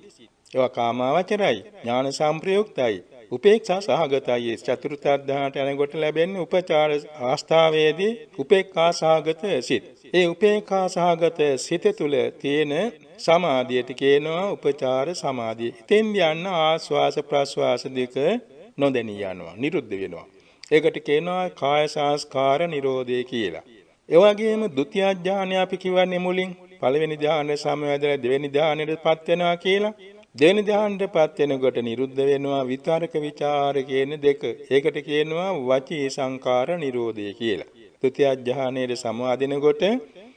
ඒවා කාමාවචරයි, ඥාන සංප්‍රයුක්තයි, උපේක්ෂා සහගතයි. චතුර්ථ ධානයට යනකොට ලැබෙන්නේ උපචාර අවස්ථාවේදී උපේක්ඛා සහගත සිත්. ඒ උපේක්ඛා සහගත සිත තුළ තියෙන සමාධියට කියනවා උපචාර සමාධිය. එතෙන් යන ආස්වාස ප්‍රස්වාස දෙක නොදැනී යනවා, නිරුද්ධ වෙනවා. ඒකට කියනවා කාය සංස්කාර නිරෝධය කියලා. ඒ වගේම ဒုတိ ය ධානය අපි කියවන්නේ මුලින් පළවෙනි ධානය සමවැදලා දෙවෙනි ධානයටපත් වෙනවා කියලා. දෙවෙනි ධානයටපත් වෙනකොට නිරුද්ධ වෙනවා විතරක ਵਿਚාර කියන දෙක. ඒකට කියනවා වචී සංකාර නිරෝධය කියලා. ဒုတိ ය ධානයේ සමාදිනකොට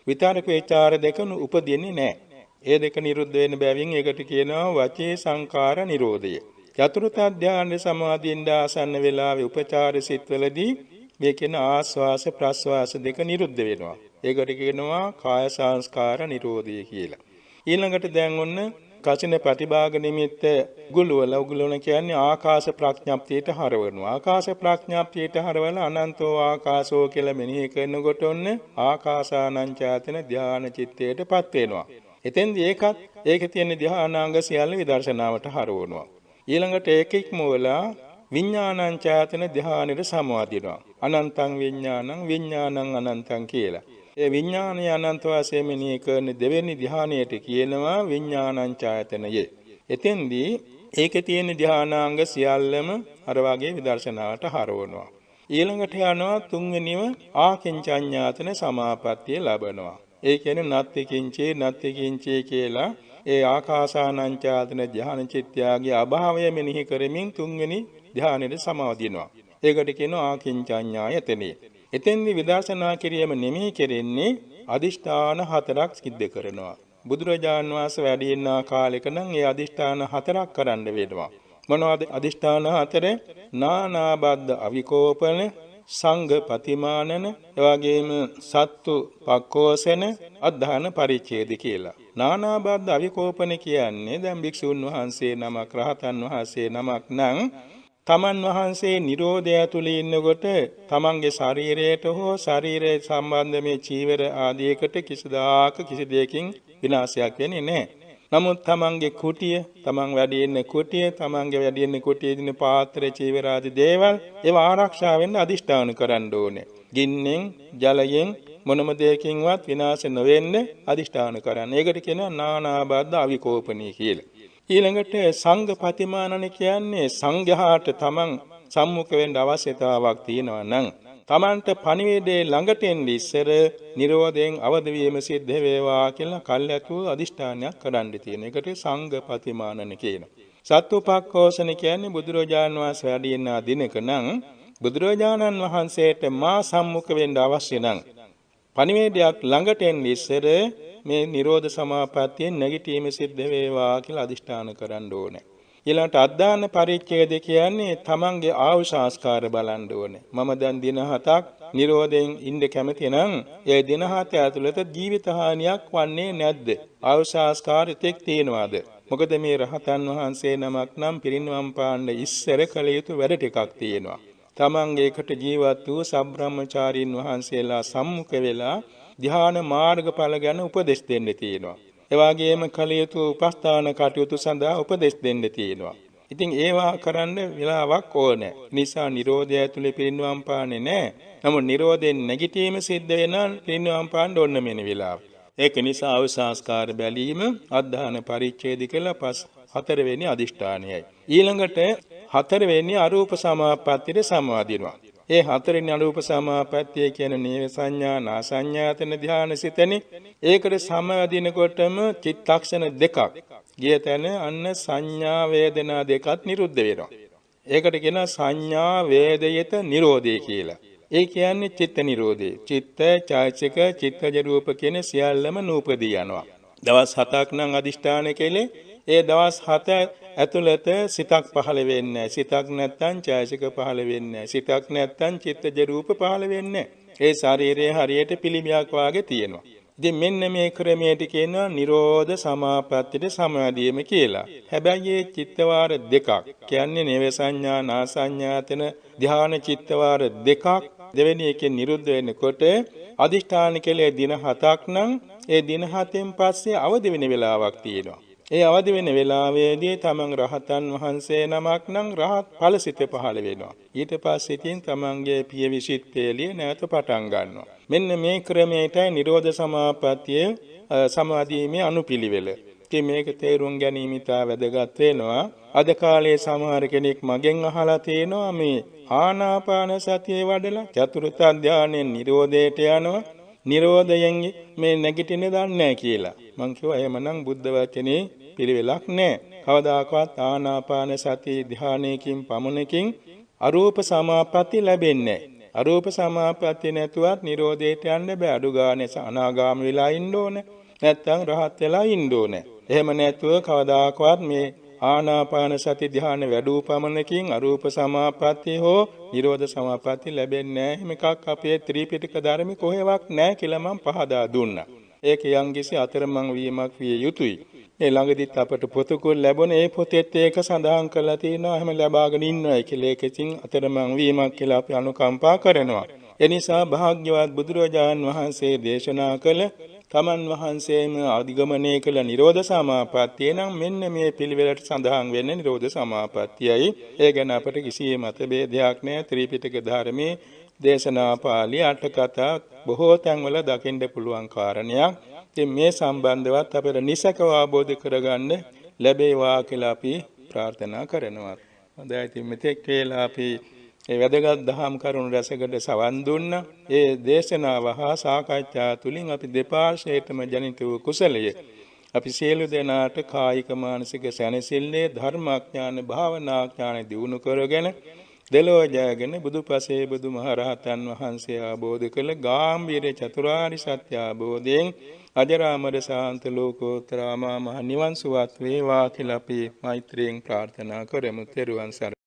විතරක ਵਿਚාර දෙක උපදින්නේ නැහැ. ඒ දෙක නිරුද්ධ වෙන බැවින් ඒකට කියනවා වචී සංකාර නිරෝධය. චතුර්ථ ධානයේ සමාදින්න ආසන්න වෙලාවේ උපචාර සිත්වලදී මේ කියන ආස්වාස ප්‍රස්වාස දෙක නිරුද්ධ වෙනවා. ඒකට කියනවා කාය සංස්කාර නිරෝධය කියලා. ඊළඟට දැන් ඔන්න කසින ප්‍රතිභාග නිමිත්ත උගුලවන කියන්නේ ආකාශ ප්‍රඥාප්තියට හරවනවා. ආකාශ ප්‍රඥාප්තියට හරවලා අනන්තෝ ආකාශෝ කියලා මෙනෙහි කරනකොට ඔන්න ආකාසානංචාතන ධාන චිත්තයටපත් වෙනවා. එතෙන්දී ඒකේ තියෙන ධානාංග සියල්ල විදර්ශනාවට හරවනවා. ඊළඟට ඒක ඉක්මවලා විඥානංචාතන ධානෙට සමාදිනවා. අනන්තං විඥානං අනන්තං කියලා. ඒ විඥානය අනන්ත වාසයෙන් මෙනෙහි කරන දෙවෙනි ධානයට කියනවා විඥානංචායතනය. එතෙන්දී ඒකේ තියෙන ධානාංග සියල්ලම අර වාගේ විදර්ශනාවට හරවනවා. ඊළඟට යනවා තුන්වෙනිව ආකින්චඤ්ඤාතන සමාපත්තිය ලබනවා. ඒ කියන්නේ නත්ති කිංචේ නත්ති කිංචේ කියලා ඒ ආකාසානංචාතන ධ්‍යාන චිත්තයාගේ අභාවය මෙනෙහි කරමින් තුන්වෙනි ධ්‍යානෙට සමාදිනවා. ඒකට කියනවා ආකින්චඤ්ඤායතනෙ. එතෙන්දි විදර්ශනා කිරීම නෙමෙයි කෙරෙන්නේ අදිෂ්ඨාන හතරක් සිද්ධ කරනවා. බුදුරජාන් වහන්සේ වැඩ ඉන්න කාලෙක නම් ඒ අදිෂ්ඨාන හතරක් කරන්න වෙනවා. මොනවද අදිෂ්ඨාන හතර? නානාබද්ධ අවිකෝපන, සංඝ පතිමානන, එවාගෙම සත්තු පක්කෝසන, අද්ධාන පරිච්ඡේද කියලා. නානාබද්ධ අවිකෝපන කියන්නේ දැන් භික්ෂුන් වහන්සේ නමක්, රහතන් වහන්සේ නමක් නම් තමන් වහන්සේ නිරෝධය ඇතුළේ ඉන්නකොට තමන්ගේ ශරීරයට හෝ ශරීරය සම්බන්ධ මේ චීවර ආදියකට කිසිදාක කිසි දෙයකින් විනාශයක් වෙන්නේ නැහැ. නමුත් තමන්ගේ කුටිය, තමන් වැඩ ඉන්න කුටිය, තමන්ගේ වැඩ ඉන්න කුටියේ දින පාත්‍ර චීවර ආදී දේවල් ඒවා ආරක්ෂා වෙන්න අදිෂ්ඨාන කරන්න ඕනේ. ගින්නෙන්, ජලයෙන් මොනම දෙයකින්වත් විනාශ නොවෙන්න අදිෂ්ඨාන කරන්න. ඒකට කියනවා නානාබද්ධ අවිකෝපනී කියලා. ඊළඟට සංඝ පතිමානන කියන්නේ සංඝයාට තමන් සම්මුඛ වෙන්න අවශ්‍යතාවක් තියෙනවා නම් තමන්ට පණිවිඩේ ළඟට එන්න ඉස්සර නිරෝධයෙන් අවදි වීම සිද්ධ වේවා කියලා කල්ැතුව අදිෂ්ඨානයක් කරන්න තියෙන එකට සංඝ පතිමානන කියනවා. සත්තුපක්ඛෝසන කියන්නේ බුදුරජාණන් වහන්සේ වැඩ ඉන්න දිනක නම් බුදුරජාණන් වහන්සේට මා සම්මුඛ වෙන්න අවශ්‍ය නම් පණිවිඩයක් ළඟට එන්න ඉස්සර මේ නිරෝධ සමාපත්තියෙන් නැගිටීම සිද්ධ වේවා කියලා අදිෂ්ඨාන කරන්න ඕනේ. ඊළඟට අද්දාන පරිච්ඡේද කියන්නේ තමන්ගේ ආයුෂාස්කාර බලන්න ඕනේ. මම දැන් දින 7ක් නිරෝධයෙන් ඉන්න කැමති නම් ඒ දින 7 ඇතුළත ජීවිත හානියක් වන්නේ නැද්ද? ආයුෂාස්කාර තෙක් තියෙනවාද? මොකද මේ රහතන් වහන්සේ නමක් නම් පිරිනිවන් පාන්න ඉස්සර කළ යුතු වැඩ ටිකක් තියෙනවා. තමන්ගේකට ජීවත් වූ සබ්‍රාහ්මචාරීන් වහන්සේලා සම්මුඛ වෙලා ධ්‍යාන මාර්ගඵල ගැන උපදෙස් දෙන්න තියෙනවා. එවාගෙම කළ යුතු උපස්ථාන කටයුතු සඳහා උපදෙස් දෙන්න තියෙනවා. ඉතින් ඒවා කරන්න වෙලාවක් ඕනේ. නිසා නිරෝධය ඇතුලේ පිරිනිවන් පාන්නේ නැහැ. නමුත් නිරෝධයෙන් නැගිටීම සිද්ධ වෙන පිරිනිවන් පාන්න ඕන මෙන්න වෙලාව. ඒක නිසා අවසාස්කාර බැලීම අද්ධාන පරිච්ඡේද කියලා හතරවෙනි අදිෂ්ඨානයයි. ඊළඟට හතරවෙනි අරූප සමාපත්තියට සමාදිනවා. ඒ හතරවෙනි අරූප සමාපත්තිය කියන්නේ නේව සංඥා නාසඤ්ඤාතන ධානසිතනේ. ඒකට සමවදිනකොටම චිත්තක්ෂණ දෙකක් ගිය තැන අන්න සංඥා වේදනා දෙකත් නිරුද්ධ වෙනවා. ඒකට කියනවා සංඥා වේදයත නිරෝධය කියලා. ඒ කියන්නේ චිත්ත නිරෝධය. චිත්ත, චෛතසික, චිත්තජ රූප කියන සියල්ලම නූපදී යනවා. දවස් 7ක් නම් අදිෂ්ඨාන කෙලේ ඒ දවස් 7 ඇතුළත සිතක් පහළ වෙන්නේ නැහැ. සිතක් නැත්තම් චෛතසික පහළ වෙන්නේ නැහැ. සිතක් නැත්තම් චිත්තජ රූප පහළ වෙන්නේ නැහැ. ඒ ශරීරයේ හරියට පිළිමයක් වාගේ තියෙනවා. ඉතින් මෙන්න මේ ක්‍රමයට කියනවා නිරෝධ සමාපත්තියට සමාදීම කියලා. හැබැයි මේ චිත්තවාර දෙකක් කියන්නේ නේව සංඥා නාසඤ්ඤාතන ධ්‍යාන චිත්තවාර දෙකක් දෙවෙනි එකේ නිරුද්ධ වෙනකොට අදිෂ්ඨාන කෙලේ දින 7ක් නම් ඒ දින 7න් පස්සේ අවදි වෙන වෙලාවක් තියෙනවා. ඒ අවදි වෙන වෙලාවේදී තමන් රහතන් වහන්සේ නමක් නම් රහත් ඵලසිත පහළ වෙනවා. ඊට පස්සේ ඉතින් තමන්ගේ පියවිසිට පෙළිය නැවත පටන් ගන්නවා. මෙන්න මේ ක්‍රමයටයි නිරෝධ සමාපත්තිය සමාදීමේ අනුපිළිවෙල. ඉතින් මේක තේරුම් ගැනීම ඉතා වැදගත් වෙනවා. අද කාලේ සමහර කෙනෙක් මගෙන් අහලා තියෙනවා මේ ආනාපාන සතිය වඩලා චතුර්ථ ධානයෙන් නිරෝධයට යනවා. නිරෝධයෙන් මේ නැගිටින්නේ දන්නේ නැහැ කියලා. මං කිව්වා එහෙමනම් බුද්ධ වචනේ පිළිවෙලක් නැහැ. කවදාකවත් ආනාපාන සති ධානයකින් පමණකින් අරූප සමාපatti ලැබෙන්නේ නැහැ. අරූප සමාපatti නැතුවත් නිරෝධයට යන්න බෑ. අඩු ගානේ අනාගාම වෙලා ඉන්න ඕනේ. නැත්තම් රහත් වෙලා ඉන්න ඕනේ. එහෙම නැතුව කවදාකවත් මේ ආනාපාන සති ධානය වැඩූ පමණකින් අරූප සමාපatti හෝ නිරෝධ සමාපatti ලැබෙන්නේ නැහැ. එහෙම එකක් අපේ ත්‍රිපිටක ධර්මෙ කොහෙවත් නැහැ කියලා මම පහදා දුන්නා. ඒක යම්කිසි අතරමං වීමක් විය යුතුයි. මේ ළඟදිත් අපට පොතකුල් ලැබුණ ඒ පොතේත් ඒක සඳහන් කරලා තියෙනවා. එහෙම ලබාගෙන ඉන්නයි කියලා. ඒකකින් අතරමං වීමක් කියලා අපි අනුකම්පා කරනවා. එනිසා භාග්‍යවත් බුදුරජාන් වහන්සේ දේශනා කළ තමන් වහන්සේම අධිගමනය කළ නිරෝධ සමාපත්තිය නම් මෙන්න මේ පිළිවෙලට සඳහන් වෙන්නේ නිරෝධ සමාපත්තියයි. ඒ ගැන අපට කිසිම මතභේදයක් නැහැ. ත්‍රිපිටක ධර්මයේ දේශනා පාළි අට කතා බොහෝ තැන්වල දකින්න පුළුවන් කාරණයක්. ඉතින් මේ සම්බන්ධවත් අපට නිසකව අවබෝධ කරගන්න ලැබේවා කියලා අපි ප්‍රාර්ථනා කරනවා. හොඳයි. ඉතින් මෙතෙක් වේලා අපි ඒ වැදගත් දහම් කරුණු රැසකට සවන් දුන්නා. ඒ දේශනාව හා සාකච්ඡා තුලින් අපි දෙපාර්ශ්වයටම ජනිත වූ කුසලයේ අපි සියලු දෙනාට කායික මානසික සැනසෙල්ලේ ධර්මාඥාන භාවනාඥාන දියුණු කරගෙන දෙලොව ජයගෙන බුදුපසේ බුදුමහරහතන් වහන්සේ ආબોධ කළ ගාම්භීර චතුරාර්ය සත්‍ය ආબોධයෙන් අජරාමර ශාන්ත ලෝකෝත්තර මහ නිවන් සුවත් වේවා කියලා අපි මෛත්‍රියෙන් ප්‍රාර්ථනා කරමු. ත්වන් සරණයි.